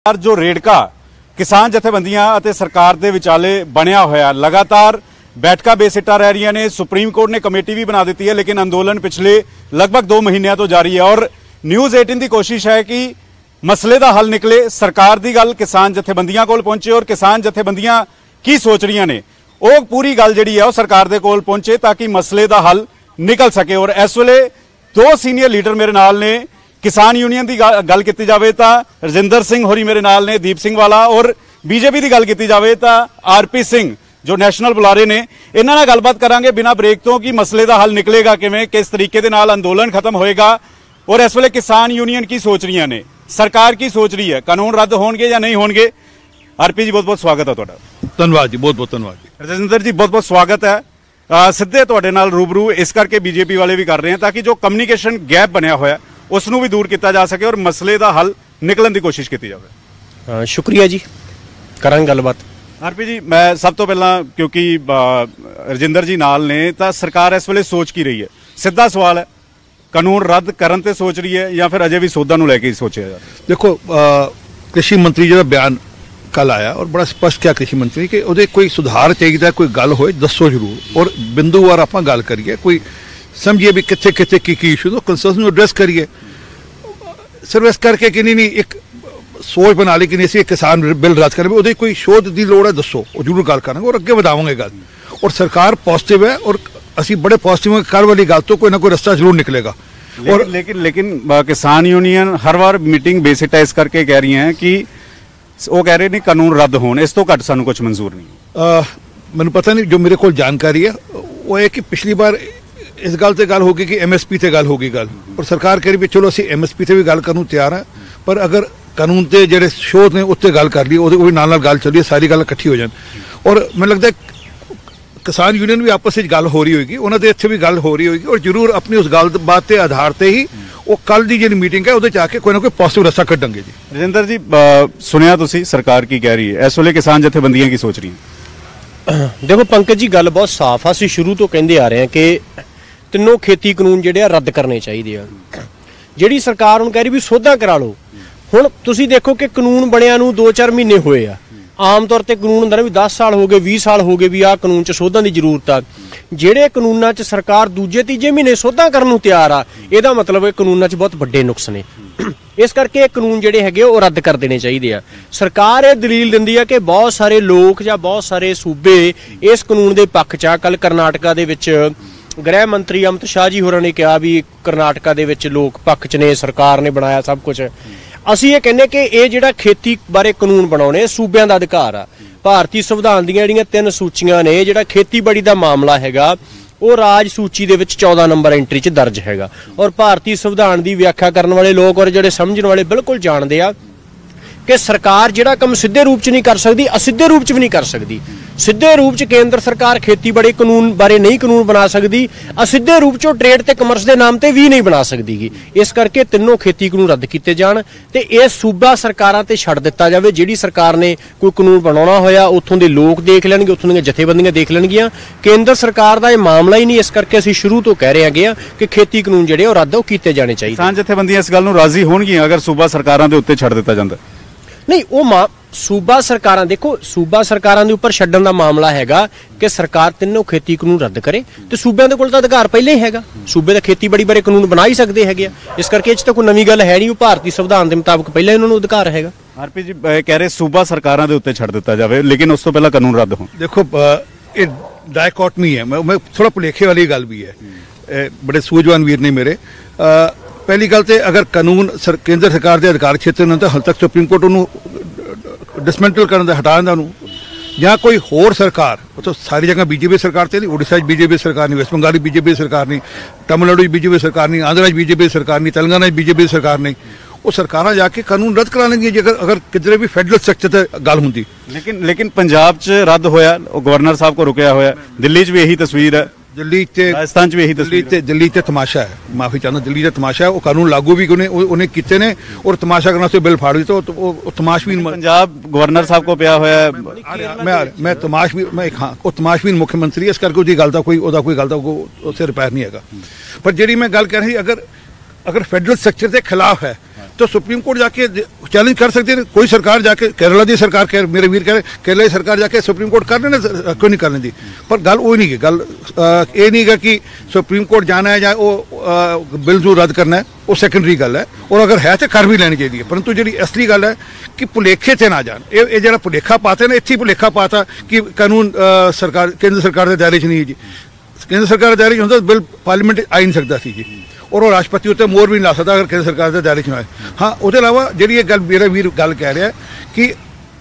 जो रेड़का किसान जथेबंदियां ਅਤੇ सरकार ਦੇ ਵਿਚਾਲੇ ਬਣਿਆ ਹੋਇਆ लगातार बैठका बेसिट्टा रह रही ने। सुप्रीम कोर्ट ने कमेटी भी बना दी है, लेकिन अंदोलन पिछले लगभग 2 महीनों तो जारी है और न्यूज़ 18 की कोशिश है कि मसले का हल निकले। सरकार की गल किसान जथेबंदियां कोल पहुंचे और किसान जथेबंदियां की सोच रही ने वो पूरी गल जिहड़ी है सरकार दे कोल पहुंचे ताकि मसले का हल निकल सके। और इस वेले 2 सीनियर लीडर मेरे नाल ने। किसान यूनियन की गल की जाए तो रजिंदर सिंह होरी मेरे नाल ने, दीप सिंह वाला, और बीजेपी की गल की जाए तो आरपी सिंह जो नैशनल बुलारे ने। इन्हां नाल गलबात करांगे बिना ब्रेक तो कि मसले का हल निकलेगा किवें, किस तरीके दे नाल अंदोलन खत्म होएगा और इस वेले किसान यूनियन की सोच रही ने, सरकार की सोच रही है, कानून रद्द होणगे या नहीं होणगे। आरपी जी बहुत बहुत स्वागत है तुहाडा। धन्यवाद जी, बहुत बहुत धन्यवाद जी। रजिंदर जी बहुत बहुत स्वागत है। सीधे तुहाडे नाल रूबरू इस करके बीजेपी वाले भी कर रहे हैं ताकि जो कम्युनिकेशन गैप बनया होया उसनूं भी दूर किया जा सके और मसले का हल निकलने की कोशिश की जाए। शुक्रिया जी, करांगे गलबात। आरपी जी मैं सब तो पहला क्योंकि रजिंदर जी नाल ने तो सरकार इस वेले सोच की रही है, सीधा सवाल है कानून रद्द करन ते सोच रही है या फिर अजे भी सोधा नूं लैके सोचा जा? देखो कृषि मंत्री जो बयान कल आया और बड़ा स्पष्ट किया कृषि मंत्री कि उहदे कोई सुधार चाहिए, कोई गल होए दसो जरूर और बिंदुवार आपां गल करिए, कोई समझिए भी कितने कितने की इशू तो कंसर्न एड्रेस करिए। सिर्फ इस करके कि नहीं एक सोच बना ली कि नहीं असीं किसान बिल रद्द करें, उहदी कोई शोध की लोड़ है दसो, वो जरूर गल करांगे और अगे वधावांगे गल। और सरकार पॉजिटिव है और असीं बड़े पॉजिटिव हैं, कल वाली गल तो कोई ना कोई रस्ता जरूर निकलेगा। और लेकिन किसान यूनियन हर बार मीटिंग बेसिट्टा इस करके कह रही हैं कि वो कह रहे नहीं कानून रद्द होने, इस तो घट सानू कुछ मंजूर नहीं। मैंने पता नहीं, जो मेरे को जानकारी है वो है कि पिछली बार इस गल से गल होगी कि MSP से गल होगी गल और सरकार कह रही भी चलो असीं MSP से भी गल करने तैयार हैं, पर अगर कानून के ਜਿਹੜੇ शोध ने उत्ते गल कर ली वो नाल गल चलिए सारी गल इकट्ठी हो जाए। और मैंने लगता है किसान यूनियन भी आपस में गल हो रही होगी, उन्होंने इत्थे भी गल हो रही होगी और जरूर अपनी उस गल बात के आधार पर ही वो कल की जी मीटिंग है उहदे च आके कोई ना कोई पॉजिटिव रस्ता कड्डांगे जी। रजिंदर जी सुनिया तुसीं सरकार की कह रही है, इस वेले किसान जथेबंदियां की सोच रही है? देखो पंकज जी गल बहुत साफ आ, असीं शुरू तो कहते आ रहे हैं कि ਤਿੰਨੋਂ खेती कानून ਜਿਹੜੇ रद्द करने चाहिए ਆ। ਜਿਹੜੀ सरकार ਹੁਣ कह रही भी ਸੋਧਾਂ करा लो। ਹੁਣ ਤੁਸੀਂ देखो कि कानून ਬਣਿਆ ਨੂੰ 2-4 ਮਹੀਨੇ ਹੋਏ ਆ। आम तौर पर कानून ਹੁੰਦਾ ਨਾ ਵੀ 10 ਸਾਲ ਹੋ ਗਏ 20 ਸਾਲ ਹੋ ਗਏ ਵੀ ਆਹ ਕਾਨੂੰਨ 'ਚ ਸੋਧਾਂ ਦੀ ਜ਼ਰੂਰਤ ਆ। ਜਿਹੜੇ ਕਾਨੂੰਨਾਂ 'ਚ ਸਰਕਾਰ ਦੂਜੇ-ਤੀਜੇ ਮਹੀਨੇ ਸੋਧਾਂ ਕਰਨ ਨੂੰ ਤਿਆਰ ਆ, ਇਹਦਾ ਮਤਲਬ ਇਹ ਕਾਨੂੰਨਾਂ 'ਚ ਬਹੁਤ ਵੱਡੇ ਨੁਕਸ ਨੇ। ਇਸ ਕਰਕੇ ਇਹ ਕਾਨੂੰਨ ਜਿਹੜੇ ਹੈਗੇ ਉਹ ਰੱਦ ਕਰ ਦੇਣੇ ਚਾਹੀਦੇ ਆ। ਸਰਕਾਰ ਇਹ ਦਲੀਲ ਦਿੰਦੀ ਆ ਕਿ ਬਹੁਤ ਸਾਰੇ ਲੋਕ ਜਾਂ ਬਹੁਤ ਸਾਰੇ ਸੂਬੇ ਇਸ ਕਾਨੂੰਨ ਦੇ ਪੱਖ 'ਚ ਆ। ਕੱਲ ਕਰਨਾਟਕਾ ਦੇ ਵਿੱਚ गृह मंत्री अमित शाह जी होरां ने कहा भी करनाटका दे विच लोक पक्ष च ने, सरकार ने बनाया सब कुछ। असीं ये कहने कि ये जिहड़ा खेती बारे कानून बनाउणे सूबियां दा अधिकार आ। भारतीय संविधान दीयां जिहड़ियां 3 सूचियां ने, जिहड़ा खेतीबाड़ी दा मामला हैगा वो राज सूची दे विच 14 नंबर एंट्री च दर्ज हैगा। और भारतीय संविधान दी व्याख्या करन वाले लोग और जिहड़े समझण वाले बिल्कुल जाणदे आ कि सरकार जिहड़ा काम सीधे रूप च नहीं कर सकती, असीधे रूप च भी नहीं कर सकती। सीधे रूप च केंद्र सरकार खेतीबाड़ी कानून बारे नहीं कानून बना सकती, असीधे रूप च ट्रेड ते कमर्स के नाम ते भी नहीं बना सकती। इस करके तीनों खेती कानून रद्द किए जाण ते ये सूबा सरकारां ते छड्ड दिता जाए। जिहड़ी सरकार ने कोई कानून बनाउणा होया उत्थों दे लोक देख लैणगे, उत्थों दी जथेबंदियां देख लैणगियां। केंद्र सरकार का यह मामला ही नहीं। इस करके असीं शुरू तो कह रहे हैं कि खेती कानून जिहड़े वो रद्द किए जाने चाहिए। किसान जथेबंदियां इस गल नूं राजी होणगीਆਂ अगर सूबा सरकारां दे उत्ते छड्ड दिता जांदा? नहीं, वो सूबा सरकारां देखो सूबा सरकारां दे उपर छड्डण दा मामला हैगा कि सरकार तीनों खेती कानून रद्द करे तो सूबे दे कोल तां अधिकार पहले ही हैगा। सूबे दा खेतीबाड़ी बारे कानून बना ही सकते हैगे। इस करके इस तो कोई नवीं गल है नहीं, भारतीय संविधान के मुताबिक पहले इन्हां नूं अधिकार हैगा। आरपी जी कह रहे सूबा सरकारां दे उत्ते छड्ड दिता जावे लेकिन उस तो पहला कानून रद्द हो। देखो ये डायकॉटमी है, मैं थोड़ा भुलेखे वाली गल भी है। बड़े सूझवान वीर ने मेरे। पहली गल तो अगर कानून केंद्र सरकार के अधिकार क्षेत्र ने तो हाल तक सुप्रीम कोर्ट उन्होंने डिसमेंटल करने हटाने का या कोई होर सरकार तो सारी जगह बीजेपी सरकार तो नहीं, उड़ीसा बीजेपी सरकार नहीं, वेस्ट बंगाल बीजेपी सरकार नहीं, तमिलनाडु बीजेपी सरकार नहीं, आंध्र बीजेपी सरकार नहीं, तेलंगाना बीजेपी सरकार नहीं, वो सरकार जाके कानून रद्द करा लेंगी अगर किधरे भी फेडरल स्ट्रक्चर से गल होंगी। लेकिन पंजाब च रद्द होया, गवर्नर साहब को रुकया होया, दिल्ली च भी यही तस्वीर है, दिल्ली राजस्थान च भी यही तस्वीर, दिल्ली ते तमाशा है, माफी चाहता, दिल्ली का तमाशा है। वो कानून लागू भी उन्हें किए ने और तमाशा करना से बिल फाड़ दी तो तमाशबीन पंजाब गवर्नर साहब को पिया होया। मैं तमाशबीन मैं हाँ वो तमाशबीन मुख्यमंत्री है, इस करके उसकी गल का कोई गल का सिर पैर नहीं है। पर जी मैं गल कह रही अगर फेडरल स्ट्रक्चर के खिलाफ है तो सुप्रीम कोर्ट जाके चैलेंज कर सकते हैं। कोई सरकार जाके केरला की सरकार मेरे वीर कह रहे केरला की सरकार जाके सुप्रीम कोर्ट कर लेना, क्यों नहीं करने दी। पर गल वो नहीं गल ये नहीं है कि सुप्रीम कोर्ट जाना है या वो बिल जो रद्द करना है, वो सैकेंडरी गल है। और अगर है तो कर भी लेनी चाहिए, परंतु जी असली गल है कि भुलेखे से ना जान। ये जो भुलेखा पाते ना, इतने भुलेखा पाता कि कानून सरकार केंद्र सरकार के दायरे नहीं है जी। केंद्र सरकार के दायरे होंगे तो बिल पार्लीमेंट आ नहीं सकता सी जी, और वो राष्ट्रपति उत्ते मोहर भी नहीं ला सकता अगर केंद्र सरकार के दायरे आए। हाँ, उसके अलावा जी ये गल मेरा वीर गल कह रहा है कि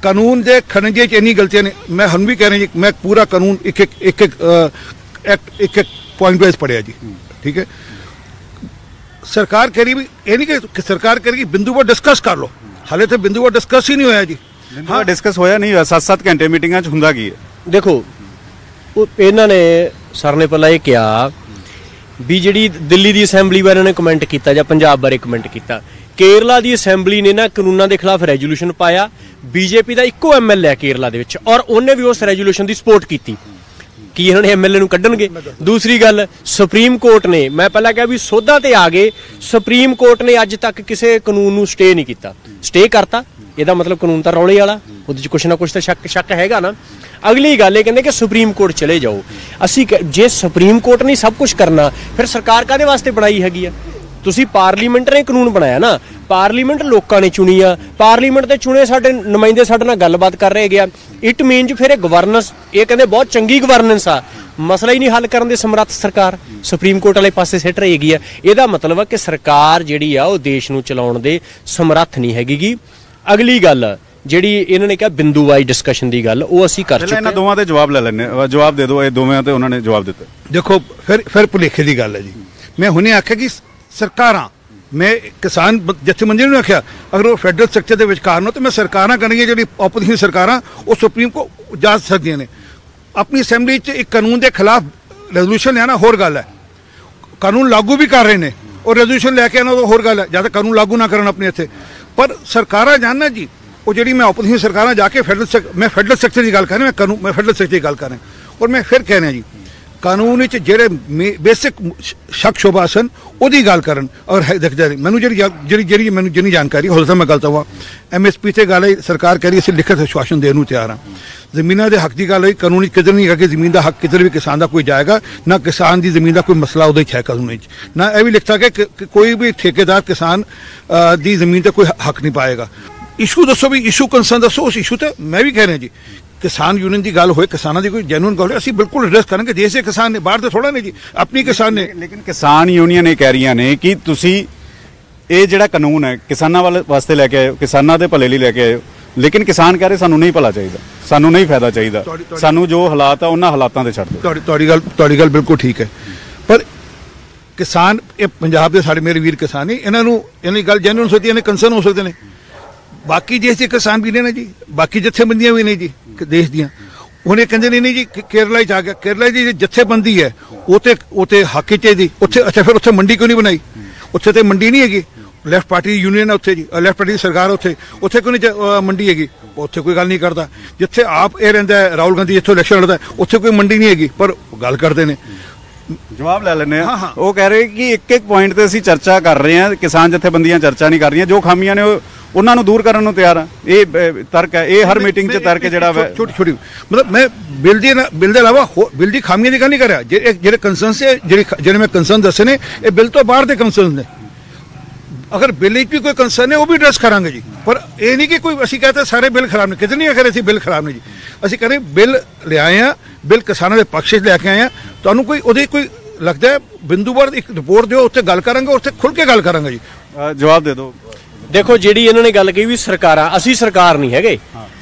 कानून के खनजे इन्नी गलतियां ने। मैं हम भी कह रहा जी, मैं पूरा कानून एक पॉइंट वाइज पढ़िया जी, ठीक है। सरकार कह रही भी ये नहीं कि सरकार कह रही बिंदु पर डिस्कस कर लो, हाले तो बिंदु पर डिस्कस ही नहीं होया जी। हाँ, डिस्कस होया नहीं होया, 7-7 घंटे मीटिंगां च हुंदा की है। देखो इन्हों ने सर ने पहला ये कहा भी जी दिल्ली की असैंबली बारे ने कमेंट किया या पंजाब बारे कमेंट किया, केरला की असैंबली ने ना कानूनों के खिलाफ रेजोल्यूशन पाया, बीजेपी का इको MLA है केरला दे विच, और उन्हें भी उस रेजोल्यूशन की सपोर्ट की कि इन्होंने MLA कड्ढणगे। दूसरी गल सुप्रीम कोर्ट ने, मैं पहला कहा भी सोधा ते आ गए, सुप्रीम कोर्ट ने अज तक किसी कानून नूं स्टे नहीं किया, स्टे करता ਇਹਦਾ मतलब कानून तो रौले वाला, ਉਹਦੇ 'ਚ कुछ ना कुछ तो शक हैगा ना। अगली गल ये कहते कि सुप्रीम कोर्ट चले जाओ, असी जे सुप्रीम कोर्ट ने सब कुछ करना फिर सरकार काहदे वास्ते बनाई हैगी आ। तुसी पार्लीमेंट ने कानून बनाया ना, पार्लीमेंट लोगों ने चुनी आ, पार्लीमेंट के चुने साडे नुमाइंदे साडे नाल गलबात कर रहे गया। इट मीन फिर गवर्नेंस ये कहते बहुत चंगी गवर्नेंस आ, मसला ही नहीं हल करने दे समर्थ सरकार सुप्रीम कोर्ट वाले पासे सिट रहेगी। ਇਹਦਾ मतलब है कि सरकार जिहड़ी आ ਉਹ देश ਨੂੰ ਚਲਾਉਣ ਦੇ ਸਮਰੱਥ नहीं हैगी। अगली गल ਜਿਹੜੀ ਇਹਨਾਂ ਨੇ ਕਿਹਾ ਬਿੰਦੂ ਵਾਈ ਡਿਸਕਸ਼ਨ ਦੀ ਗੱਲ, ਉਹ ਅਸੀਂ ਕਰ ਚੁੱਕੇ। ਇਹਨਾਂ ਦੋਵਾਂ ਦੇ ਜਵਾਬ ਲੈ ਲੈਣੇ, ਜਵਾਬ ਦੇ ਦਿਓ। ਇਹ ਦੋਵੇਂ ਤੇ ਉਹਨਾਂ ਨੇ ਜਵਾਬ ਦਿੱਤਾ। देखो फिर भुलेखे की गल है जी। मैं हुणे आख्या कि सरकारां, मैं किसान जथेबंदी ने आख्या अगर वो फैडरल स्ट्रक्चर के विचकार हो तो मैं सरकारां करनियां, जिहड़ी ओपोजिशन सरकारां वो सुप्रीम को जा सकदियां ने। अपनी असैंबली एक कानून के खिलाफ रेजोल्यूशन लिया होर गल है, कानून लागू भी कर रहे हैं और रेजोल्यूशन लैके आना तो होर गल है, जब तक कानून लागू ना करन अपने इत्थे। पर सरकारां जानना जी, वो जी मैं ओपोजिशन सरकारां जाके मैं फैडरल स्ट्रक्चर की गल कर रहा, मैं फैडरल स्ट्रक्चर की गल कर रहा। और मैं फिर कह रहा जी कानून जेडे बेसिक शक शुबा सन ओदी गल करन। और देखते मैनू जी मैनू जिन्नी जानकारी हो सकता मैं गलत हुआ, MSP से गल है, सरकार कह रही है लिखित आश्वासन देने तैयार हाँ। जमीनों के हक की गल है, कानून किधर नहीं है कि जमीन का हक किधर भी किसान का कोई जाएगा ना, किसान की जमीन का कोई मसला वो है कानून ना। यह भी लिखता कि कोई भी ठेकेदार किसान की जमीन पर कोई हक नहीं पाएगा। इशू दसो भी, इशू कंसर्न दसो, उस इशू तो मैं भी कह रहा जी किसान यूनियन की गल हो, किसानों की कोई जेन्युइन गल हो, असीं बिल्कुल एड्रेस करेंगे। देश के किसान ने, बाहर तो थोड़ा नहीं जी, अपनी किसान ने। लेकिन किसान यूनियन ये कह रही ने कि तुसी ये जिहड़ा कानून है किसानों वास्ते लैके आए, किसानों के भले लिए लैके आए, लेकिन किसान कह रहे सानू नहीं भला चाहिए, सानू नहीं फायदा चाहिए, सानू जो हालात है उन्हां हालातां ते छड्ड दो। तुहाडी गल बिल्कुल ठीक है, पर किसान ये पंजाब के साडे मेरे वीर किसान ने, इन्हां गल जेन्युइन सोची इन्हें कंसर्न हो सकते हैं। बाकी देश के किसान भी ने जी, बाकी जथेबंदियां भी ने जी देश दियां, उन्हें कहते नहीं जी केरला आ गया, केरला की जथेबंदी है उते हक दी उत्थे। अच्छा फिर उत्थे मंडी क्यों नहीं बनाई? उत्थे तो मंडी नहीं हैगी, लैफ्ट पार्टी यूनियन है उत्थे जी, लैफ्ट पार्टी की सरकार उत्थे क्यों नहीं मंडी हैगी? उत्थे कोई गल नहीं करता। जिथे आप ये रहिंदा है राहुल गांधी जिथों इलैक्शन लड़दा उत्थे कोई मंडी नहीं हैगी, पर गल करते हैं। जवाब ले लेने वो कह रहे कि एक पॉइंट ते असीं चर्चा कर रहे हैं, किसान जथेबंदियां चर्चा नहीं कर रही, जो खामियां ने ਉਹਨਾਂ ਨੂੰ ਦੂਰ ਕਰਨ ਨੂੰ ਤਿਆਰ ਆ। ਇਹ ਤਰਕ ਹੈ, ਇਹ ਹਰ ਮੀਟਿੰਗ 'ਚ ਤਰਕ ਜਿਹੜਾ ਛੋਟੀ मतलब मैं बिल के अलावा बिल की खामियां की गल नहीं कर रहा। ਜਿਹੜੇ ਕੰਸਰਨ से ਜਿਹੜੇ मैं कंसर्न दसे ने ये बिल तो बाहर के कंसर्न ने। अगर बिल भी कोई कंसर्न है वो भी एड्रेस करांगे जी, पर यह नहीं कि कोई असीं कहते सारे बिल खराब ने, कितने नहीं आखिर असीं बिल खराब ने जी। असीं कह रहे बिल ले आए हैं, बिल किसानों के पक्ष लैके आए हैं, तुहानूं कोई उहदी कोई लगता है बिंदु पर एक रिपोर्ट दिओ, उत्थे गल करांगे, उत्थे खुल के गल करांगे जी। जवाब दे दो। देखो जिहड़ी इन्होंने गल कही भी सरकारां, असीं सरकार नहीं हैगे,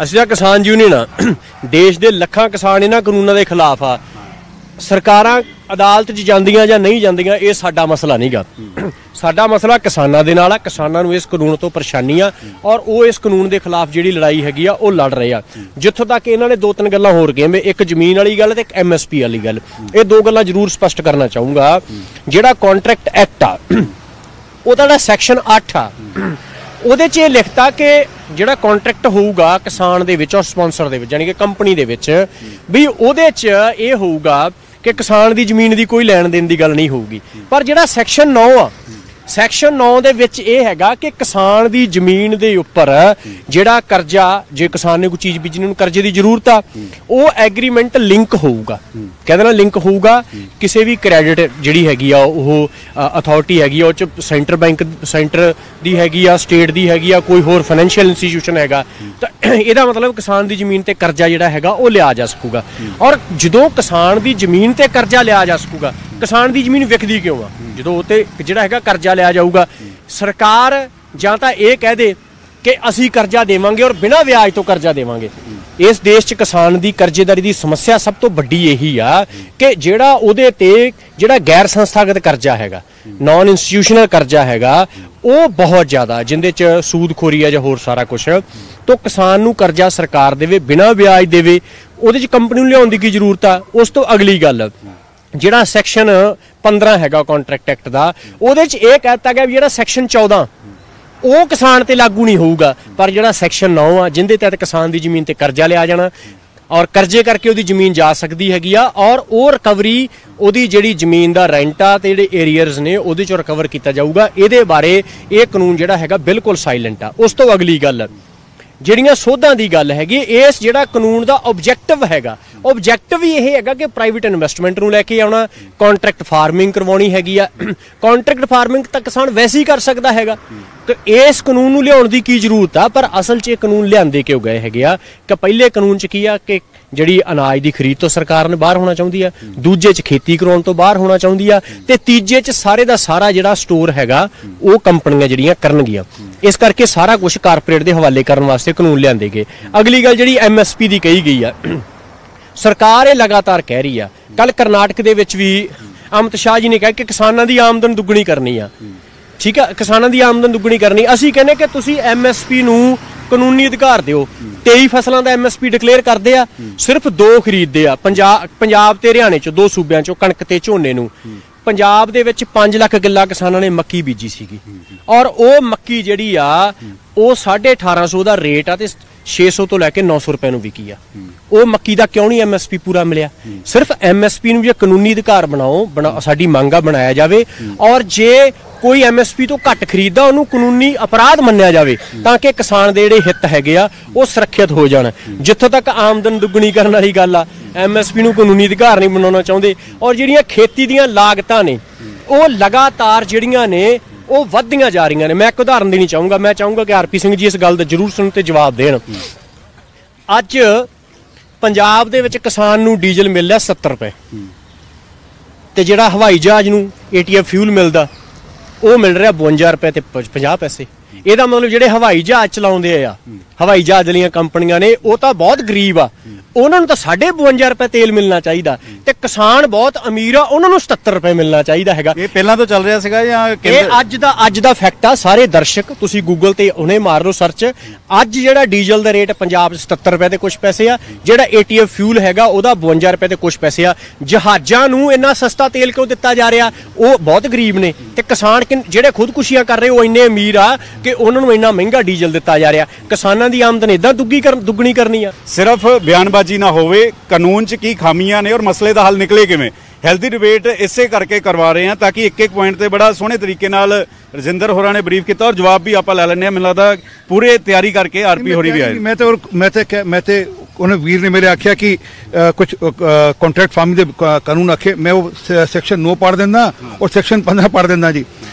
असीं तां किसान यूनियन आ। देश के लखां किसान इन्हां कानूनां दे खिलाफ आ। सरकारां अदालत 'च जांदियां जां नहीं जांदियां ये साडा मसला नहीं गा। साडा मसला किसानां दे नाल आ, किसानां नूं इस कानून तो परेशानी आ और वो इस कानून के खिलाफ जिहड़ी लड़ाई हैगी आ वो लड़ रहे आ। जित्थों तक इन्होंने 2-3 गल्लां होर कहीआं, एक जमीन वाली गल ते एक MSP वाली गल, ये 2 गल्लां जरूर स्पष्ट करना चाहूँगा। जिहड़ा कॉन्ट्रैक्ट एक्ट आ ਉਹਦਾ सैक्शन 8 आ, ਉਹਦੇ 'ਚ ਇਹ ਲਿਖਤਾ कि ਜਿਹੜਾ कॉन्ट्रैक्ट होਊਗਾ किसान ਦੇ ਵਿੱਚ और स्पॉन्सर ਦੇ ਵਿੱਚ यानी कि कंपनी ਦੇ ਵਿੱਚ ਵੀ ਉਹਦੇ 'ਚ ਇਹ ਹੋਊਗਾ कि किसान ਦੀ ਜ਼ਮੀਨ ਦੀ ਕੋਈ ਲੈਣ ਦੇਣ ਦੀ ਗੱਲ ਨਹੀਂ ਹੋਊਗੀ। पर ਜਿਹੜਾ सैक्शन 9 आ ਸੈਕਸ਼ਨ 9 ਦੇ ਵਿੱਚ ਇਹ ਹੈਗਾ ਕਿ ਕਿਸਾਨ ਦੀ ਜ਼ਮੀਨ ਦੇ ਉੱਪਰ ਜਿਹੜਾ ਕਰਜ਼ਾ, ਜੇ ਕਿਸਾਨ ਨੇ ਕੋਈ ਚੀਜ਼ ਬੀਜਣੀ ਨੂੰ ਕਰਜ਼ੇ ਦੀ ਜ਼ਰੂਰਤ ਆ, ਉਹ ਐਗਰੀਮੈਂਟ ਲਿੰਕ ਹੋਊਗਾ। ਕਹਿੰਦੇ ਨਾ ਲਿੰਕ ਹੋਊਗਾ ਕਿਸੇ ਵੀ ਕ੍ਰੈਡਿਟ ਜਿਹੜੀ ਹੈਗੀ ਆ ਉਹ ਅਥਾਰਟੀ ਹੈਗੀ ਆ, ਉਹ ਚ ਸੈਂਟਰ ਬੈਂਕ, ਸੈਂਟਰ ਦੀ ਹੈਗੀ ਆ, ਸਟੇਟ ਦੀ ਹੈਗੀ ਆ, ਕੋਈ ਹੋਰ ਫਾਈਨੈਂਸ਼ੀਅਲ ਇੰਸਟੀਟਿਊਸ਼ਨ ਹੈਗਾ, ਤਾਂ ਇਹਦਾ ਮਤਲਬ ਕਿਸਾਨ ਦੀ ਜ਼ਮੀਨ ਤੇ ਕਰਜ਼ਾ ਜਿਹੜਾ ਹੈਗਾ ਉਹ ਲਿਆ ਜਾ ਸਕੂਗਾ। ਔਰ ਜਦੋਂ ਕਿਸਾਨ ਦੀ ਜ਼ਮੀਨ ਤੇ ਕਰਜ਼ਾ ਲਿਆ ਜਾ ਸਕੂਗਾ, ਕਿਸਾਨ ਦੀ ਜ਼ਮੀਨ ਵਿਕਦੀ ਕਿਉਂ ਆ? ਜਦੋਂ ਉਹ ਤੇ ਜਿਹੜਾ ਹੈਗਾ ਕਰਜ਼ਾ ਲਿਆ ਜਾਊਗਾ, ਸਰਕਾਰ ਜਾਂ ਤਾਂ ਇਹ ਕਹਿ ਦੇ ਕਿ ਅਸੀਂ ਕਰਜ਼ਾ ਦੇਵਾਂਗੇ ਔਰ ਬਿਨਾਂ ਵਿਆਜ ਤੋਂ ਕਰਜ਼ਾ ਦੇਵਾਂਗੇ। ਇਸ ਦੇਸ਼ 'ਚ ਕਿਸਾਨ ਦੀ ਕਰਜ਼ੇਦਾਰੀ ਦੀ ਸਮੱਸਿਆ ਸਭ ਤੋਂ ਵੱਡੀ ਇਹੀ ਆ ਕਿ ਜਿਹੜਾ ਉਹਦੇ ਤੇ ਜਿਹੜਾ ਗੈਰ ਸੰਸਥਾਗਤ ਕਰਜ਼ਾ ਹੈਗਾ, ਨਾਨ ਇੰਸਟੀਟਿਊਸ਼ਨਲ ਕਰਜ਼ਾ ਹੈਗਾ, ਉਹ ਬਹੁਤ ਜ਼ਿਆਦਾ, ਜਿੰਦੇ 'ਚ ਸੂਦਖੋਰੀ ਆ ਜਾਂ ਹੋਰ ਸਾਰਾ ਕੁਛ। ਤਾਂ ਕਿਸਾਨ ਨੂੰ ਕਰਜ਼ਾ ਸਰਕਾਰ ਦੇਵੇ, ਬਿਨਾਂ ਵਿਆਜ ਦੇਵੇ, ਉਹਦੇ 'ਚ ਕੰਪਨੀ ਨੂੰ ਲਿਆਉਣ ਦੀ ਕੀ ਜ਼ਰੂਰਤ ਆ? ਉਸ ਤੋਂ ਅਗਲੀ ਗੱਲ, ਜਿਹੜਾ ਸੈਕਸ਼ਨ 15 ਹੈਗਾ ਕੰਟਰੈਕਟ ਐਕਟ ਦਾ, ਉਹਦੇ 'ਚ ਇਹ ਕਹਿ ਦਿੱਤਾ ਗਿਆ ਵੀ ਜਿਹੜਾ ਸੈਕਸ਼ਨ 14 ਉਹ ਕਿਸਾਨ ਤੇ ਲਾਗੂ ਨਹੀਂ ਹੋਊਗਾ, ਪਰ ਜਿਹੜਾ ਸੈਕਸ਼ਨ 9 ਆ ਜਿੰਦੇ ਤਹਿਤ ਕਿਸਾਨ ਦੀ ਜ਼ਮੀਨ ਤੇ ਕਰਜ਼ਾ ਲਿਆ ਜਾਣਾ ਔਰ ਕਰਜ਼ੇ ਕਰਕੇ ਉਹਦੀ ਜ਼ਮੀਨ ਜਾ ਸਕਦੀ ਹੈਗੀ ਆ, ਔਰ ਉਹ ਰਿਕਵਰੀ ਉਹਦੀ ਜਿਹੜੀ ਜ਼ਮੀਨ ਦਾ ਰੈਂਟ ਆ ਤੇ ਜਿਹੜੇ ਏਰੀਅਰਸ ਨੇ ਉਹਦੇ 'ਚੋਂ ਰਿਕਵਰ ਕੀਤਾ ਜਾਊਗਾ। ਇਹਦੇ ਬਾਰੇ ਇਹ ਕਾਨੂੰਨ ਜਿਹੜਾ ਹੈਗਾ ਬਿਲਕੁਲ ਸਾਇਲੈਂਟ ਆ। ਉਸ ਤੋਂ ਅਗਲੀ ਗੱਲ, ਜਿਹੜੀਆਂ ਸੋਧਾਂ ਦੀ ਗੱਲ ਹੈਗੀ, ਇਸ ਜਿਹੜਾ ਕਾਨੂੰਨ ਦਾ ਆਬਜੈਕਟਿਵ ਹੈਗਾ, ਆਬਜੈਕਟਿਵ ਹੀ ਇਹ ਹੈਗਾ ਕਿ ਪ੍ਰਾਈਵੇਟ ਇਨਵੈਸਟਮੈਂਟ ਨੂੰ ਲੈ ਕੇ ਆਉਣਾ, ਕੰਟਰੈਕਟ ਫਾਰਮਿੰਗ ਕਰਵਾਉਣੀ ਹੈਗੀ ਆ। ਕੰਟਰੈਕਟ ਫਾਰਮਿੰਗ ਤਾਂ ਕਿਸਾਨ ਵੈਸੇ ਹੀ ਕਰ ਸਕਦਾ ਹੈਗਾ, ਤੇ ਇਸ ਕਾਨੂੰਨ ਨੂੰ ਲਿਆਉਣ ਦੀ ਕੀ ਜ਼ਰੂਰਤ ਆ? ਪਰ ਅਸਲ 'ਚ ਇਹ ਕਾਨੂੰਨ ਲਿਆਂਦੇ ਕਿਉਂ ਗਏ ਹੈਗੇ ਆ ਕਿ ਪਹਿਲੇ ਕਾਨੂੰਨ 'ਚ ਕੀ ਆ ਕਿ ਜਿਹੜੀ ਅਨਾਜ ਦੀ ਖਰੀਦ ਤੋਂ ਸਰਕਾਰ ਨੇ ਬਾਹਰ ਹੋਣਾ ਚਾਹੁੰਦੀ ਆ, ਦੂਜੇ 'ਚ ਖੇਤੀ ਕਰਾਉਣ ਤੋਂ ਬਾਹਰ ਹੋਣਾ ਚਾਹੁੰਦੀ ਆ, ਤੇ ਤੀਜੇ 'ਚ ਸਾਰੇ ਦਾ ਸਾਰਾ ਜਿਹੜਾ ਸਟੋਰ ਹੈਗਾ ਉਹ ਕੰਪਨੀਆਂ ਜਿਹੜੀਆਂ ਕਰਨਗੀਆਂ। ਇਸ ਕਰਕੇ ਸਾਰਾ ਕੁਝ ਕਾਰਪੋਰੇਟ ਦੇ ਹਵਾਲੇ ਕਰਨ ਵਾਸਤੇ ਕਾਨੂੰਨ ਲਿਆਂਦੇ ਗਏ। ਅਗਲੀ ਗੱਲ ਜਿਹੜੀ MSP ਦੀ ਕਹੀ ਗਈ ਆ, ਸਰਕਾਰ ਇਹ ਲਗਾਤਾਰ ਕਹਿ ਰਹੀ ਆ। ਕੱਲ ਕਰਨਾਟਕ ਦੇ ਵਿੱਚ ਵੀ ਅਮਿਤ ਸ਼ਾਹ ਜੀ ਨੇ ਕਿਹਾ ਕਿ ਕਿਸਾਨਾਂ ਦੀ ਆਮਦਨ ਦੁੱਗਣੀ ਕਰਨੀ ਆ। ਠੀਕ ਆ, ਕਿਸਾਨਾਂ ਦੀ ਆਮਦਨ ਦੁੱਗਣੀ ਕਰਨੀ। ਅਸੀਂ ਕਹਿੰਦੇ ਕਿ ਤੁਸੀਂ MSP ਨੂੰ ਕਾਨੂੰਨੀ ਅਧਿਕਾਰ ਦਿਓ। 23 ਫਸਲਾਂ ਦਾ MSP ਡਿਕਲੇਅਰ ਕਰਦੇ ਆ, ਸਿਰਫ 2 ਖਰੀਦਦੇ ਆ, ਪੰਜਾਬ ਤੇ ਹਰਿਆਣੇ 'ਚ, 2 ਸੂਬਿਆਂ 'ਚੋਂ ਕਣਕ ਤੇ ਝੋਨੇ ਨੂੰ। ਪੰਜਾਬ ਦੇ ਵਿੱਚ 5 ਲੱਖ ਕਿੱਲਾ ਕਿਸਾਨਾਂ ਨੇ ਮੱਕੀ ਬੀਜੀ ਸੀਗੀ, ਔਰ ਉਹ ਮੱਕੀ ਜਿਹੜੀ ਆ ਉਹ 1850 ਦਾ ਰੇਟ ਆ ਤੇ 600 ਤੋਂ ਲੈ ਕੇ 900 ਰੁਪਏ ਨੂੰ ਵਿਕੀ ਆ। ਉਹ ਮੱਕੀ ਦਾ ਕਿਉਂ ਨਹੀਂ MSP ਪੂਰਾ ਮਿਲਿਆ? ਸਿਰਫ MSP ਨੂੰ ਜੇ ਕਾਨੂੰਨੀ ਅਧਿਕਾਰ ਬਣਾਓ, ਸਾਡੀ ਮੰਗ ਆ, ਬਣਾਇਆ ਜਾਵੇ, ਔਰ ਜੇ ਕੋਈ MSP ਤੋਂ ਘੱਟ ਖਰੀਦਦਾ ਉਹਨੂੰ ਕਾਨੂੰਨੀ ਅਪਰਾਧ ਮੰਨਿਆ ਜਾਵੇ, ਤਾਂ ਕਿ ਕਿਸਾਨ ਦੇ ਜਿਹੜੇ ਹਿੱਤ ਹੈਗੇ ਆ ਉਹ ਸੁਰੱਖਿਅਤ ਹੋ ਜਾਣ। ਜਿੱਥੋਂ ਤੱਕ ਆਮਦਨ ਦੁੱਗਣੀ ਕਰਨ ਵਾਲੀ ਗੱਲ ਆ, MSP ਨੂੰ ਕਾਨੂੰਨੀ ਅਧਿਕਾਰ ਨਹੀਂ ਬਣਾਉਣਾ ਚਾਹੁੰਦੇ। ਔਰ ਜਿਹੜੀਆਂ ਖੇਤੀ ਦੀਆਂ ਲਾਗਤਾਂ ਨੇ ਉਹ ਲਗਾਤਾਰ ਜਿਹੜੀਆਂ ਨੇ ਉਹ ਵੱਧਦੀਆਂ ਜਾ ਰਹੀਆਂ ਨੇ। ਮੈਂ ਇੱਕ ਉਦਾਹਰਨ ਦੇਣੀ ਚਾਹੂੰਗਾ, ਮੈਂ ਚਾਹੂੰਗਾ ਕਿ RP ਸਿੰਘ ਜੀ ਇਸ ਗੱਲ ਦਾ ਜ਼ਰੂਰ ਸੁਣਨ ਤੇ ਜਵਾਬ ਦੇਣ। ਅੱਜ ਪੰਜਾਬ ਦੇ ਵਿੱਚ ਕਿਸਾਨ ਨੂੰ ਡੀਜ਼ਲ ਮਿਲ ਰਿਹਾ 70 ਰੁਪਏ, ਤੇ ਜਿਹੜਾ ਹਵਾਈ ਜਹਾਜ਼ ਨੂੰ ATF ਫਿਊਲ ਮਿਲਦਾ ਉਹ ਮਿਲ ਰਿਹਾ 52 ਰੁਪਏ ਤੇ 50 ਪੈਸੇ। ਇਹਦਾ ਮਤਲਬ ਜਿਹੜੇ ਹਵਾਈ ਜਹਾਜ਼ ਚਲਾਉਂਦੇ ਆ, ਹਵਾਈ ਜਹਾਜ਼ ਦੀਆਂ ਕੰਪਨੀਆਂ ਨੇ, ਉਹ ਤਾਂ ਬਹੁਤ ਗਰੀਬ ਆ, ਉਹਨਾਂ ਨੂੰ ਤਾਂ 52 ਰੁਪਏ ਤੇਲ ਮਿਲਣਾ ਚਾਹੀਦਾ, ਤੇ ਕਿਸਾਨ ਬਹੁਤ ਅਮੀਰ ਆ, ਉਹਨਾਂ ਨੂੰ 77 ਰੁਪਏ ਮਿਲਣਾ ਚਾਹੀਦਾ ਹੈਗਾ। ਇਹ ਪਹਿਲਾਂ ਤੋਂ ਚੱਲ ਰਿਹਾ ਸੀਗਾ ਜਾਂ ਇਹ ਅੱਜ ਦਾ ਫੈਕਟ ਆ। ਸਾਰੇ ਦਰਸ਼ਕ ਤੁਸੀਂ ਗੂਗਲ ਤੇ ਉਹਨੇ ਮਾਰ ਲਓ ਸਰਚ। ਅੱਜ ਜਿਹੜਾ ਡੀਜ਼ਲ ਦਾ ਰੇਟ ਪੰਜਾਬ 'ਚ 77 ਰੁਪਏ ਤੇ ਕੁਝ ਪੈਸੇ ਆ, ਜਿਹੜਾ ATF ਫਿਊਲ ਹੈਗਾ ਉਹਦਾ 52 ਰੁਪਏ ਤੇ ਕੁਝ ਪੈਸੇ ਆ। ਜਹਾਜ਼ਾਂ ਨੂੰ ਇੰਨਾ ਸਸਤਾ ਤੇਲ ਕਿਉਂ ਦਿੱਤਾ ਜਾ ਰਿਹਾ? ਉਹ ਬਹੁਤ ਗਰੀਬ ਨੇ, ਤੇ ਕਿਸਾਨ ਜਿਹੜੇ ਖੁਦਕੁਸ਼ੀਆਂ ਕਰ ਰਹੇ ਉਹ ਇੰਨੇ ਅਮੀਰ ਆ ਕਿ ਉਹਨਾਂ ਨੂੰ ਇੰਨਾ ਮਹਿੰਗਾ ਡੀਜ਼ਲ ਦਿੱਤਾ ਜਾ ਰਿਹਾ। ਕਿਸਾਨਾਂ ਦੀ ਆਮਦਨ ਇਦਾਂ ਦੁੱਗਣੀ ਕਰਨੀ ਆ। ਸਿਰਫ ਬਿਆਨਬਾਜ਼ੀ ਨਾ ਹੋਵੇ, ਕਾਨੂੰਨ 'ਚ ਕੀ ਖਾਮੀਆਂ ਨੇ ਔਰ ਮਸਲੇ ਦਾ ਹੱਲ ਨਿਕਲੇ ਕਿਵੇਂ। ਹੈਲਦੀ ਡਿਬੇਟ ਇਸੇ ਕਰਕੇ ਕਰਵਾ ਰਹੇ ਹਾਂ ਤਾਂ ਕਿ ਇੱਕ ਪੁਆਇੰਟ ਤੇ ਬੜਾ ਸੋਹਣੇ ਤਰੀਕੇ ਨਾਲ ਰਜਿੰਦਰ ਹੋਰਾਂ ਨੇ ਬਰੀਫ ਕੀਤਾ, ਔਰ ਜਵਾਬ ਵੀ ਆਪਾਂ ਲੈ ਲੈਂਦੇ ਹਾਂ। ਮੈਨੂੰ ਲੱਗਦਾ ਪੂਰੇ ਤਿਆਰੀ ਕਰਕੇ RP ਹੋਰੀ ਵੀ ਆਏ। ਮੈਂ ਤੇ ਉਹਨੇ ਵੀਰ ਨੇ ਮੇਰੇ ਆਖਿਆ ਕਿ ਕੁਝ ਕੰਟਰੈਕਟ ਫਾਰਮਿੰਗ ਦੇ ਕਾਨੂੰਨ ਆਖੇ, ਮੈਂ ਉਹ ਸੈਕਸ਼ਨ 9 ਪੜ੍ਹ ਦਿੰਦਾ ਔਰ ਸੈਕਸ਼ਨ 15 ਪੜ੍ਹ ਦਿੰਦਾ ਜੀ।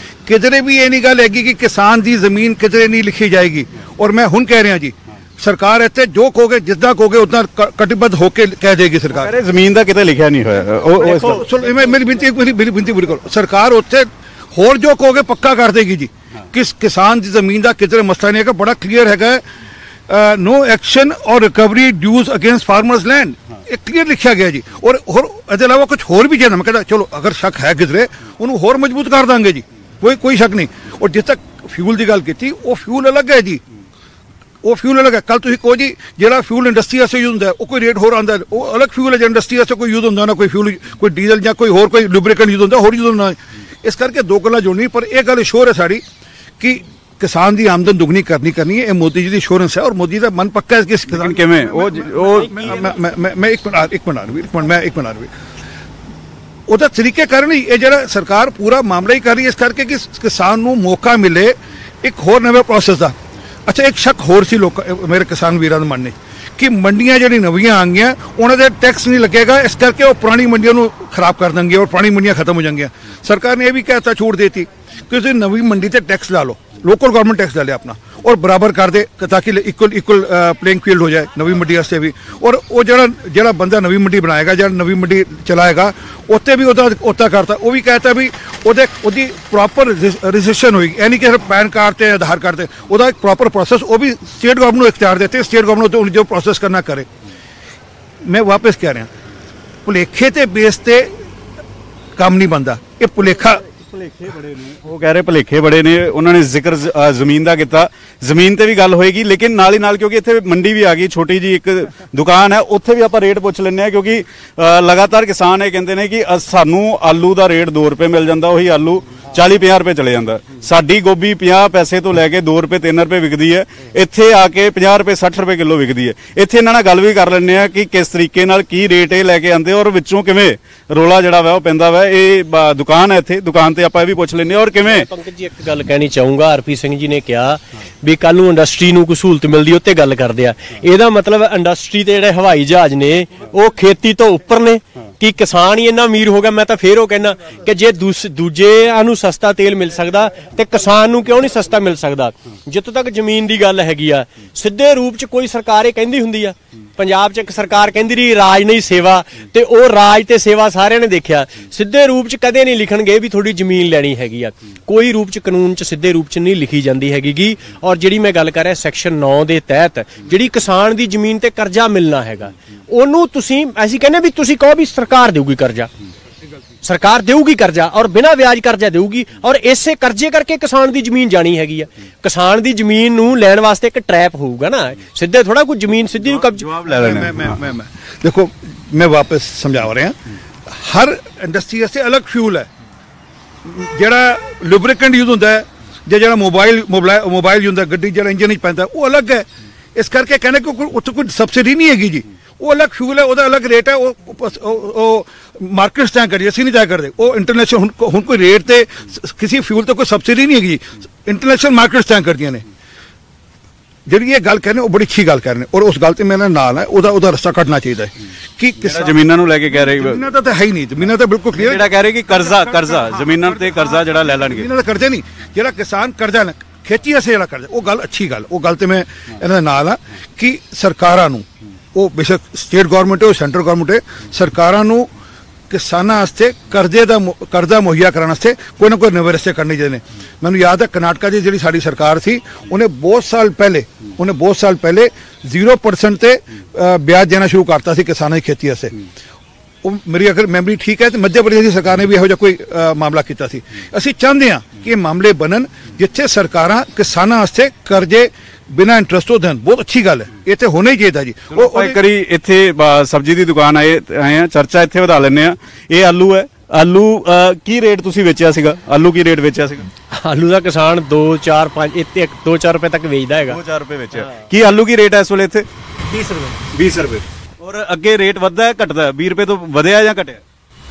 ਕਿਧਰੇ ਵੀ ਇਹ ਨਹੀਂ ਗੱਲ ਹੈਗੀ ਕਿ ਕਿਸਾਨ ਦੀ ਜ਼ਮੀਨ ਕਿਧਰੇ ਨਹੀਂ ਲਿਖੀ ਜਾਏਗੀ। ਔਰ ਮੈਂ ਹੁਣ ਕਹਿ ਰਿਹਾ ਜੀ, ਸਰਕਾਰ ਇੱਥੇ ਜੋ ਕਹੋਗੇ, ਜਿੱਦਾਂ ਕਹੋਗੇ ਉਦਾਂ ਕਟਿਬੱਧ ਹੋ ਕੇ ਕਹਿ ਦੇਗੀ ਸਰਕਾਰ। ਜ਼ਮੀਨ ਦਾ ਕਿਤੇ ਲਿਖਿਆ ਨਹੀਂ ਹੋਇਆ। ਮੇਰੀ ਬੇਨਤੀ ਪੂਰੀ ਕਰੋ। ਸਰਕਾਰ ਉੱਥੇ ਹੋਰ ਜੋ ਕਹੋਗੇ ਪੱਕਾ ਕਰ ਦੇਗੀ ਜੀ। ਕਿਸ ਕਿਸਾਨ ਦੀ ਜ਼ਮੀਨ ਦਾ ਕਿਧਰੇ ਮਸਲਾ ਨਹੀਂ ਹੈਗਾ, ਬੜਾ ਕਲੀਅਰ ਹੈਗਾ। नो एक्शन और recovery dues against farmers land, ਇਹ ਕਲੀਅਰ ਲਿਖਿਆ ਗਿਆ ਜੀ। ਔਰ ਇਹਦੇ ਇਲਾਵਾ ਕੁਝ ਹੋਰ ਵੀ ਜਿਹੜਾ ਮੈਂ ਕਹਿੰਦਾ ਚਲੋ ਅਗਰ ਸ਼ੱਕ ਹੈ ਕਿਧਰੇ ਉਹਨੂੰ ਹੋਰ ਮਜ਼ਬੂਤ ਕਰ ਦਾਂਗੇ ਜੀ, ਕੋਈ ਸ਼ੱਕ ਨਹੀਂ। ਔਰ ਜਿਸ ਤੱਕ ਫਿਊਲ ਦੀ ਗੱਲ ਕੀਤੀ, ਉਹ ਫਿਊਲ ਅਲੱਗ ਹੈ ਜੀ, ਉਹ ਫਿਊਲ ਅਲੱਗ ਹੈ। ਕੱਲ ਤੁਸੀਂ ਕਹੋ ਜੀ ਜਿਹੜਾ ਫਿਊਲ ਇੰਡਸਟਰੀ ਵਾਸਤੇ ਯੂਜ਼ ਹੁੰਦਾ ਉਹ ਕੋਈ ਰੇਟ ਹੋਰ ਆਉਂਦਾ, ਉਹ ਅਲੱਗ ਫਿਊਲ ਹੈ। ਜਿਹੜਾ ਇੰਡਸਟਰੀ ਵਾਸਤੇ ਕੋਈ ਯੂਜ਼ ਹੁੰਦਾ ਨਾ, ਕੋਈ ਫਿਊਲ, ਕੋਈ ਡੀਜ਼ਲ ਜਾਂ ਕੋਈ ਹੋਰ ਕੋਈ ਲੁਬਰੀਕੈਂਟ ਯੂਜ਼ ਹੁੰਦਾ, ਹੋਰ ਯੂਜ਼ ਹੁੰਦਾ। ਇਸ ਕਰਕੇ ਦੋ ਗੱਲਾਂ ਜੋੜਨੀ। ਪਰ ਇਹ ਗੱਲ ਸ਼ੋਰ ਹੈ ਸਾਡੀ ਕਿ किसान की आमदन दुगनी करनी है। मोदी जी की इंश्योरेंस है और मोदी का मन पक्का है कि किसान किवें मैं एक मिनट ਉਹਦਾ ਤਰੀਕੇਕਾਰ ਨਹੀਂ, ਇਹ ਜਿਹੜਾ ਸਰਕਾਰ ਪੂਰਾ ਮਾਮਲਾ ਹੀ ਕਰ ਰਹੀ ਹੈ ਇਸ ਕਰਕੇ ਕਿ ਕਿਸਾਨ ਨੂੰ ਮੌਕਾ ਮਿਲੇ ਇੱਕ ਹੋਰ ਨਵੇਂ ਪ੍ਰੋਸੈਸ ਦਾ। ਅੱਛਾ, ਇੱਕ ਸ਼ੱਕ ਹੋਰ ਸੀ ਲੋਕ ਮੇਰੇ ਕਿਸਾਨ ਵੀਰਾਂ ਦੇ ਮਨ ਨੇ ਕਿ ਮੰਡੀਆਂ ਜਿਹੜੀ ਨਵੀਆਂ ਆ ਗਈਆਂ ਉਹਨਾਂ ਦੇ ਟੈਕਸ ਨਹੀਂ ਲੱਗੇਗਾ, ਇਸ ਕਰਕੇ ਉਹ ਪੁਰਾਣੀ ਮੰਡੀਆਂ ਨੂੰ ਖਰਾਬ ਕਰ ਦੇਣਗੇ ਔਰ ਪੁਰਾਣੀ ਮੰਡੀਆਂ ਖਤਮ ਹੋ ਜਾਣਗੀਆਂ। ਸਰਕਾਰ ਨੇ ਇਹ ਵੀ ਕਹਿਤਾ, ਛੂਟ ਦੇਤੀ ਕਿ ਤੁਸੀਂ ਨਵੀਂ ਮੰਡੀ ਤੇ ਟੈਕਸ ਲਾ ਲਓ, लोकल गवर्नमेंट टैक्स डाले अपना और बराबर कर दे ताकि इक्वल प्लेइंग फील्ड हो जाए नवी मंडी वास्ते भी। और वो जरा बंदा नवी मंडी बनाएगा, जरा नवी मंडी चलाएगा, उत्ते भी उत्ता करता, वो भी कहता भी ओदी प्रॉपर रजिस्ट्रेशन होगी, यानी कि पैन कार्ड से आधार कार्ड से ओदा एक प्रॉपर प्रोसेस, वो भी स्टेट गवर्नमेंट को इख्तियार देते, स्टेट गवर्नमेंट जो प्रोसेस करना करे। मैं वापस कह रहा भुलेखे ते बेस ते काम नहीं बनता, ये भुलेखा ਭੁਲੇਖੇ ਬੜੇ ਨੇ, ਉਹ ਕਹਿ ਰਹੇ ਭੁਲੇਖੇ ਬੜੇ ਨੇ। ਉਹਨਾਂ ਨੇ ਜ਼ਿਕਰ ਜ਼ਮੀਨ ਦਾ ਕੀਤਾ, ਜ਼ਮੀਨ ਤੇ ਵੀ ਗੱਲ ਹੋਏਗੀ, ਲੇਕਿਨ ਨਾਲ ਹੀ ਨਾਲ ਕਿਉਂਕਿ ਇੱਥੇ ਮੰਡੀ ਵੀ ਆ ਗਈ, ਛੋਟੀ ਜੀ ਇੱਕ ਦੁਕਾਨ ਹੈ, ਉੱਥੇ ਵੀ ਆਪਾਂ ਰੇਟ ਪੁੱਛ ਲੈਂਦੇ ਆ ਕਿਉਂਕਿ ਲਗਾਤਾਰ ਕਿਸਾਨ ਇਹ ਕਹਿੰਦੇ ਨੇ ਕਿ ਸਾਨੂੰ ਆਲੂ ਦਾ ਰੇਟ 2 ਰੁਪਏ ਮਿਲ ਜਾਂਦਾ, ਉਹੀ ਆਲੂ 40-50 ਰੁਪਏ ਚਲੇ ਜਾਂਦਾ। ਸਾਡੀ ਗੋਭੀ 50 ਪੈਸੇ ਤੋਂ ਲੈ ਕੇ 2 ਰੁਪਏ 3 ਰੁਪਏ ਵਿਕਦੀ ਹੈ, ਇੱਥੇ ਆ ਕੇ 50 ਰੁਪਏ 60 ਰੁਪਏ ਕਿਲੋ ਵਿਕਦੀ ਹੈ। ਇੱਥੇ ਇਹਨਾਂ ਨਾਲ ਗੱਲ ਵੀ ਕਰ ਲੈਂਦੇ ਆ ਕਿ ਕਿਸ ਤਰੀਕੇ ਨਾਲ ਕੀ ਰੇਟ ਇਹ ਲੈ ਕੇ ਆਉਂਦੇ ਔਰ ਵਿੱਚੋਂ ਕਿਵੇਂ ਰੋਲਾ ਜਿਹੜਾ ਵਾ ਉਹ ਪੈਂਦਾ ਵਾ। ਇਹ ਦੁਕਾਨ ਹੈ, ਇੱਥੇ ਦੁਕਾਨ ਤੇ ਆਪਾਂ ਇਹ ਵੀ ਪੁੱਛ ਲੈਂਦੇ ਔਰ ਕਿਵੇਂ। ਪੰਕਜ ਜੀ, ਇੱਕ ਗੱਲ ਕਹਿਣੀ ਚਾਹੂੰਗਾ, ਆਰਪੀ ਸਿੰਘ ਜੀ ਨੇ ਕਿਹਾ ਵੀ ਕੱਲ ਨੂੰ ਇੰਡਸਟਰੀ ਨੂੰ ਕੋਈ ਸਹੂਲਤ ਮਿਲਦੀ ਉੱਤੇ ਗੱਲ ਕਰਦੇ ਆ। ਇਹਦਾ ਮਤਲਬ ਇੰਡਸਟਰੀ ਤੇ ਜਿਹੜੇ ਹਵਾਈ ਜਹਾਜ਼ ਨੇ ਉਹ ਖੇਤੀ ਤੋਂ ਉੱਪਰ ਨੇ ਕਿ ਕਿਸਾਨ ਹੀ ਇੰਨਾ ਅਮੀਰ ਹੋ ਗਿਆ। ਮੈਂ ਤਾਂ ਫੇਰ ਉਹ ਕਹਿਣਾ ਕਿ ਜੇ ਦੂਜਿਆਂ ਨੂੰ ਸਸਤਾ ਤੇਲ ਮਿਲ ਸਕਦਾ ਤੇ ਕਿਸਾਨ ਨੂੰ ਕਿਉਂ ਨਹੀਂ ਸਸਤਾ ਮਿਲ ਸਕਦਾ। ਜਿੱਥੋਂ ਤੱਕ ਜ਼ਮੀਨ ਦੀ ਗੱਲ ਹੈਗੀ ਆ, ਸਿੱਧੇ ਰੂਪ 'ਚ ਕੋਈ ਸਰਕਾਰ ਇਹ ਕਹਿੰਦੀ ਹੁੰਦੀ ਆ। ਪੰਜਾਬ 'ਚ ਇੱਕ ਸਰਕਾਰ ਕਹਿੰਦੀ ਰਹੀ ਰਾਜ ਨਹੀਂ ਸੇਵਾ, ਤੇ ਉਹ ਰਾਜ ਤੇ ਸੇਵਾ ਸਾਰਿਆਂ ਨੇ ਦੇਖਿਆ। ਸਿੱਧੇ ਰੂਪ 'ਚ ਕਦੇ ਨਹੀਂ ਲਿਖਣਗੇ ਵੀ ਤੁਹਾਡੀ ਜ਼ਮੀਨ ਲੈਣੀ ਹੈਗੀ ਆ, ਕੋਈ ਰੂਪ 'ਚ ਕਾਨੂੰਨ 'ਚ ਸਿੱਧੇ ਰੂਪ 'ਚ ਨਹੀਂ ਲਿਖੀ ਜਾਂਦੀ ਹੈਗੀ। ਔਰ ਜਿਹੜੀ ਮੈਂ ਗੱਲ ਕਰ ਰਿਹਾ ਸੈਕਸ਼ਨ 9 ਦੇ ਤਹਿਤ ਜਿਹੜੀ ਕਿਸਾਨ ਦੀ ਜ਼ਮੀਨ ਤੇ ਕਰਜ਼ਾ ਮਿਲਣਾ ਹੈਗਾ, ਉਹਨੂੰ ਤੁਸੀਂ ਅਸੀਂ ਕਹਿੰਦੇ ਵੀ ਤੁਸੀਂ ਕਹੋ ਵੀ ਸਰਕਾਰ ਦੇਊਗੀ ਕਰਜ਼ਾ, ਸਰਕਾਰ ਦੇਊਗੀ ਕਰਜ਼ਾ ਔਰ ਬਿਨਾਂ ਵਿਆਜ ਕਰਜ਼ਾ ਦੇਊਗੀ, ਔਰ ਇਸੇ ਕਰਜ਼ੇ ਕਰਕੇ ਕਿਸਾਨ ਦੀ ਜ਼ਮੀਨ ਜਾਣੀ ਹੈਗੀ ਆ। ਕਿਸਾਨ ਦੀ ਜ਼ਮੀਨ ਨੂੰ ਲੈਣ ਵਾਸਤੇ ਇੱਕ ਟਰੈਪ ਹੋਊਗਾ ਨਾ, ਸਿੱਧੇ ਥੋੜਾ ਕੋਈ ਜ਼ਮੀਨ ਸਿੱਧੀ ਨੂੰ ਕਬਜ਼ਾ ਲੈ ਲੈਣਾ। मैं देखो, मैं वापस समझा रहा, हर इंडस्ट्री वास्ते अलग फ्यूल है, ਜਿਹੜਾ ਲੁਬਰੀਕੈਂਟ ਯੂਜ਼ ਹੁੰਦਾ ਹੈ ਜਾਂ ਜਿਹੜਾ ਮੋਬਾਈਲ ਯੂਜ਼ ਹੁੰਦਾ ਗੱਡੀ ਜਿਹੜਾ ਇੰਜਨ ਵਿੱਚ ਪੈਂਦਾ ਉਹ ਅਲੱਗ ਹੈ। ਇਸ ਕਰਕੇ ਕਹਿੰਦੇ ਕਿ ਉੱਥੇ ਕੋਈ ਸਬਸਿਡੀ ਨਹੀਂ ਹੈਗੀ ਜੀ, ਉਹ ਅਲੱਗ ਫਿਊਲ ਹੈ, ਉਹਦਾ ਅਲੱਗ ਰੇਟ ਹੈ। ਉਹ ਮਾਰਕੀਟ ਤੈਅ ਕਰੀ, ਅਸੀਂ ਨਹੀਂ ਤੈਅ ਕਰਦੇ। ਉਹ ਇੰਟਰਨੈਸ਼ਨਲ ਹੁਣ ਕੋਈ ਰੇਟ ਤੇ ਕਿਸੇ ਫਿਊਲ ਤੇ ਕੋਈ ਸਬਸਿਡੀ ਨਹੀਂ ਹੈਗੀ ਜੀ, ਇੰਟਰਨੈਸ਼ਨਲ ਮਾਰਕੀਟ ਤੈਅ ਕਰਦੀਆਂ ਨੇ। ਜਿਹੜੀ ਇਹ ਗੱਲ ਕਹਿੰਦੇ ਉਹ ਬੜੀ ਅੱਛੀ ਗੱਲ ਕਰ ਰਹੇ, ਔਰ ਉਸ ਗੱਲ ਤੇ ਮੇਰੇ ਨਾਲ ਹੈ, ਉਹਦਾ ਰਸਤਾ ਕੱਢਣਾ ਚਾਹੀਦਾ ਹੈ ਕਿ ਜ਼ਮੀਨਾਂ ਨੂੰ ਲੈ ਕੇ ਕਹਿ ਰਹੇ, ਜ਼ਮੀਨਾਂ ਤਾਂ ਹੈ ਹੀ ਨਹੀਂ, ਜ਼ਮੀਨਾਂ ਤਾਂ ਬਿਲਕੁਲ ਕਲੀਅਰ। ਜਿਹੜਾ ਕਹਿ ਰਹੇ ਕਿ ਕਰਜ਼ਾ ਜ਼ਮੀਨਾਂ ਤੇ ਕਰਜ਼ਾ ਜਿਹੜਾ ਲੈ ਲੈਣਗੇ, ਇਹਨਾਂ ਦਾ ਕਰਜ਼ਾ ਨਹੀਂ, ਜਿਹੜਾ ਕਿਸਾਨ ਕਰਜ਼ਾ ਲੈ ਖੇਤੀ ਵਾਸਤੇ ਜਿਹੜਾ ਕਰਜ਼ਾ, ਉਹ ਗੱਲ ਅੱਛੀ ਗੱਲ, ਉਹ ਗੱਲ ਤੇ ਮੈਂ ਇਹਨਾਂ ਦੇ ਨਾਲ ਆ ਕਿ ਸਰਕਾਰਾਂ ਨੂੰ, ਉਹ ਬੇਸ਼ੱਕ ਸਟੇਟ ਗਵਰਨਮੈਂਟ ਹੈ, ਉਹ ਸੈਂਟਰ ਗਵਰਨਮੈਂਟ ਹੈ, ਸਰਕਾਰਾਂ ਨੂੰ ਕਿਸਾਨਾਂ ਵਾਸਤੇ ਕਰਜ਼ਾ ਮੁਹੱਈਆ ਕਰਾਉਣ ਵਾਸਤੇ ਕੋਈ ਨਾ ਕੋਈ ਨਵੇਂ ਰਸਤੇ ਕਰਨੇ ਚਾਹੀਦੇ ਨੇ। ਮੈਨੂੰ ਯਾਦ ਹੈ ਕਰਨਾਟਕਾ ਦੀ ਜਿਹੜੀ ਸਾਡੀ ਸਰਕਾਰ ਸੀ, ਉਹਨੇ ਬਹੁਤ ਸਾਲ ਪਹਿਲੇ 0% ਤੇ ਵਿਆਜ ਦੇਣਾ ਸ਼ੁਰੂ ਕਰਤਾ ਸੀ ਕਿਸਾਨਾਂ ਦੀ ਖੇਤੀ ਵਾਸਤੇ। ਉਹ ਮੇਰੀ ਅਗਰ ਮੈਮਰੀ ਠੀਕ ਹੈ ਤੇ ਮੱਧ ਪ੍ਰਦੇਸ਼ ਦੀ ਸਰਕਾਰ ਨੇ ਵੀ ਇਹੋ ਜਿਹਾ ਕੋਈ ਮਾਮਲਾ ਕੀਤਾ ਸੀ। ਅਸੀਂ ਚਾਹੁੰਦੇ ਹਾਂ ਕਿ ਇਹ ਮਾਮਲੇ ਬਣਨ ਜਿੱਥੇ ਸਰਕਾਰਾਂ ਕਿਸਾਨਾਂ ਵਾਸਤੇ ਕਰਜ਼ੇ ਬਿਨਾਂ ਇੰਟਰਸਟ ਤੋਂ ਦੇਣ। ਬਹੁਤ ਅੱਛੀ ਗੱਲ ਹੈ, ਇਹ ਤੇ ਹੋਣਾ ਹੀ ਚਾਹੀਦਾ ਜੀ। ਉਹ ਇੱਕ ਵਾਰੀ ਇੱਥੇ ਸਬਜ਼ੀ ਦੀ ਦੁਕਾਨ ਆਏ ਆ, ਚਰਚਾ ਇੱਥੇ ਵਧਾ ਲੈਂਦੇ ਆ। ਇਹ ਆਲੂ ਹੈ, ਆਲੂ ਕੀ ਰੇਟ ਤੁਸੀਂ ਵੇਚਿਆ ਸੀਗਾ? ਆਲੂ ਕੀ ਰੇਟ ਵੇਚਿਆ ਸੀਗਾ? ਆਲੂ ਦਾ ਕਿਸਾਨ 2 4 5 ਇੱਥੇ 2 4 ਰੁਪਏ ਤੱਕ ਵੇਚਦਾ ਹੈਗਾ। 2 4 ਰੁਪਏ ਵੇਚਿਆ। ਕੀ ਆਲੂ ਕੀ ਰੇਟ ਹੈ ਇਸ ਵੇਲੇ ਇੱਥੇ? 20 ਰੁਪਏ। 20 ਰੁਪਏ। ਔਰ ਅੱਗੇ ਰੇਟ ਵੱਧਦਾ ਹੈ ਘਟਦਾ? 20 ਰੁਪਏ ਤੋਂ ਵਧਿਆ ਜਾਂ ਘਟਿਆ?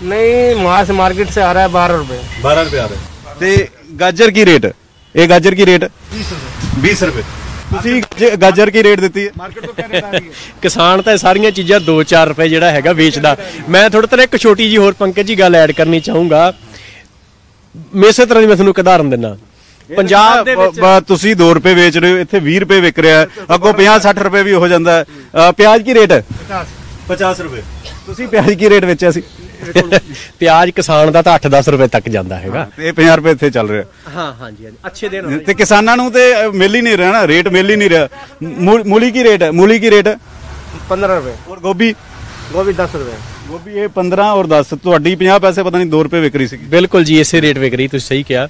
नहीं, मास मार्केट से आ रहा है 12 रुपए। 12 रुपए आ रहा है। ਤੇ ਗਾਜਰ ਕੀ ਰੇਟ? ਇਹ ਗਾਜਰ ਕੀ ਰੇਟ? 20 रुपए। 20 ਰੁਪਏ। ਤੁਸੀਂ ਗਾਜਰ ਕੀ ਰੇਟ ਦਿੱਤੀ ਹੈ? ਮਾਰਕੀਟ ਤੋਂ ਕਿਹਨੇ ਲਾ ਰਹੀ ਹੈ? ਕਿਸਾਨ ਤਾਂ ਸਾਰੀਆਂ ਚੀਜ਼ਾਂ 2 4 ਰੁਪਏ ਜਿਹੜਾ ਹੈਗਾ ਵੇਚਦਾ। ਮੈਂ ਥੋੜਾ ਤਰ ਇੱਕ ਛੋਟੀ ਜੀ ਹੋਰ ਪੰਕਜ ਜੀ ਗੱਲ ਐਡ ਕਰਨੀ ਚਾਹੂੰਗਾ। ਇਸੇ ਤਰ੍ਹਾਂ ਦੀ ਮੈਂ ਤੁਹਾਨੂੰ ਇੱਕ ਉਦਾਹਰਨ ਦਿੰਦਾ। ਪੰਜਾਬ ਦੇ ਵਿੱਚ ਤੁਸੀਂ 2 ਰੁਪਏ ਵੇਚ ਰਹੇ ਹੋ, ਇੱਥੇ 20 ਰੁਪਏ ਵਿਕ ਰਿਹਾ ਹੈ, ਅੱਗੋਂ 50 60 ਰੁਪਏ ਵੀ ਹੋ ਜਾਂਦਾ ਹੈ। ਪਿਆਜ਼ ਕੀ ਰੇਟ ਹੈ? 50 ਰੁਪਏ। ਤੁਸੀਂ ਪਿਆਜ਼ ਕੀ ਰੇਟ ਵੇਚਿਆ ਸੀ? ਪਿਆਜ਼ ਕਿਸਾਨ ਦਾ ਤਾਂ 8 10 ਰੁਪਏ ਤੱਕ ਜਾਂਦਾ ਹੈਗਾ, ਤੇ 50 ਰੁਪਏ ਇੱਥੇ ਚੱਲ ਰਿਹਾ। ਹਾਂ ਹਾਂਜੀ ਅੱਛੇ ਦਿਨ ਤੇ ਕਿਸਾਨਾਂ ਨੂੰ ਤੇ ਮਿਲ ਹੀ ਨਹੀਂ ਰਿਹਾ ਨਾ, ਰੇਟ ਮਿਲ ਹੀ ਨਹੀਂ ਰਿਹਾ। ਮੂਲੀ ਕੀ ਰੇਟ ਹੈ? ਮੂਲੀ ਕੀ ਰੇਟ ਹੈ? 15 रुपए। ਔਰ ਗੋਭੀ? गोभी 10 रुपए। ਗੋਭੀ ਇਹ 15 ਔਰ 10, ਤੁਹਾਡੀ 50 ਪੈਸੇ ਪਤਾ ਨਹੀਂ 2 ਰੁਪਏ ਵਿਕ ਰਹੀ ਸੀ। ਬਿਲਕੁਲ ਜੀ, ਇਸੇ ਰੇਟ ਵਿਕ ਰਹੀ, ਤੁਸੀਂ ਸਹੀ ਕਿਹਾ।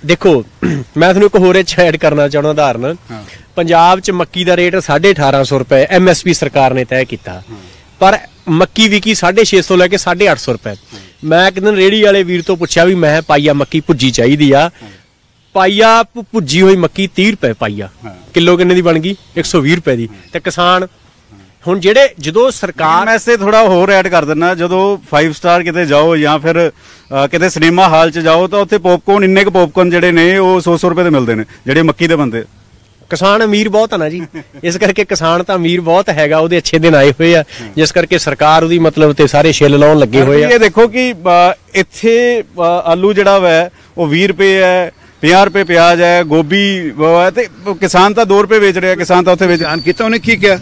ਦੇਖੋ ਮੈਂ ਤੁਹਾਨੂੰ ਇੱਕ ਹੋਰ ਇਹ ਐਡ ਕਰਨਾ ਚਾਹੁੰਦਾ ਉਦਾਹਰਨ। ਪੰਜਾਬ 'ਚ ਮੱਕੀ ਦਾ ਰੇਟ 1850 ਰੁਪਏ MSP ਸਰਕਾਰ ਨੇ ਤੈਅ ਕੀਤਾ, ਪਰ ਮੱਕੀ ਵਿਕੀ 650 ਲੈ ਕੇ 850 ਰੁਪਏ। ਮੈਂ ਇੱਕ ਦਿਨ ਰੇੜੀ ਵਾਲੇ ਵੀਰ ਤੋਂ ਪੁੱਛਿਆ ਵੀ ਮੈਂ ਪਾਈਆ ਮੱਕੀ ਭੁੱਜੀ ਚਾਹੀਦੀ ਆ। ਪਾਈਆ ਭੁੱਜੀ ਹੋਈ ਮੱਕੀ 30 ਰੁਪਏ ਪਾਈਆ, ਕਿਲੋ ਕਿੰਨੇ ਦੀ ਬਣ ਗਈ? 120 ਰੁਪਏ ਦੀ। ਤੇ ਕਿਸਾਨ ਹੁਣ ਜਿਹੜੇ ਜਦੋਂ ਸਰਕਾਰ ਮੈਂ ਇਸੇ ਥੋੜਾ ਹੋਰ ਐਡ ਕਰ ਦਿੰਦਾ, ਜਦੋਂ 5 ਸਟਾਰ ਕਿਤੇ ਜਾਓ ਜਾਂ ਫਿਰ ਕਿਤੇ ਸਿਨੇਮਾ ਹਾਲ 'ਚ ਜਾਓ ਤਾਂ ਉੱਥੇ ਪੌਪਕੌਰਨ, ਇੰਨੇ ਕੁ ਪੌਪਕੌਰਨ ਜਿਹੜੇ ਨੇ ਉਹ 100 ਰੁਪਏ ਦੇ ਮਿਲਦੇ ਨੇ, ਜਿਹੜੇ ਮੱਕੀ ਦੇ ਬੰਦੇ। ਕਿਸਾਨ ਅਮੀਰ ਬਹੁਤ ਆ ਨਾ ਜੀ, ਇਸ ਕਰਕੇ ਕਿਸਾਨ ਤਾਂ ਅਮੀਰ ਬਹੁਤ ਹੈਗਾ, ਉਹਦੇ ਅੱਛੇ ਦਿਨ ਆਏ ਹੋਏ ਆ, ਜਿਸ ਕਰਕੇ ਸਰਕਾਰ ਉਹਦੀ ਮਤਲਬ ਤੇ ਸਾਰੇ ਛਿੱਲ ਲਾਉਣ ਲੱਗੇ ਹੋਏ ਆ। ਇਹ ਦੇਖੋ ਕਿ ਇੱਥੇ ਆਲੂ ਜਿਹੜਾ ਵਾ ਉਹ 20 ਰੁਪਏ ਹੈ, 50 ਰੁਪਏ ਪਿਆਜ਼ ਹੈ, ਗੋਭੀ ਤੇ ਕਿਸਾਨ ਤਾਂ 2 ਰੁਪਏ ਵੇਚ ਰਿਹਾ, ਕਿਸਾਨ ਤਾਂ ਉੱਥੇ ਵੇਚ ਧਿਆਨ ਕੀਤਾ ਉਹਨੇ ਕੀ ਕਿਹਾ,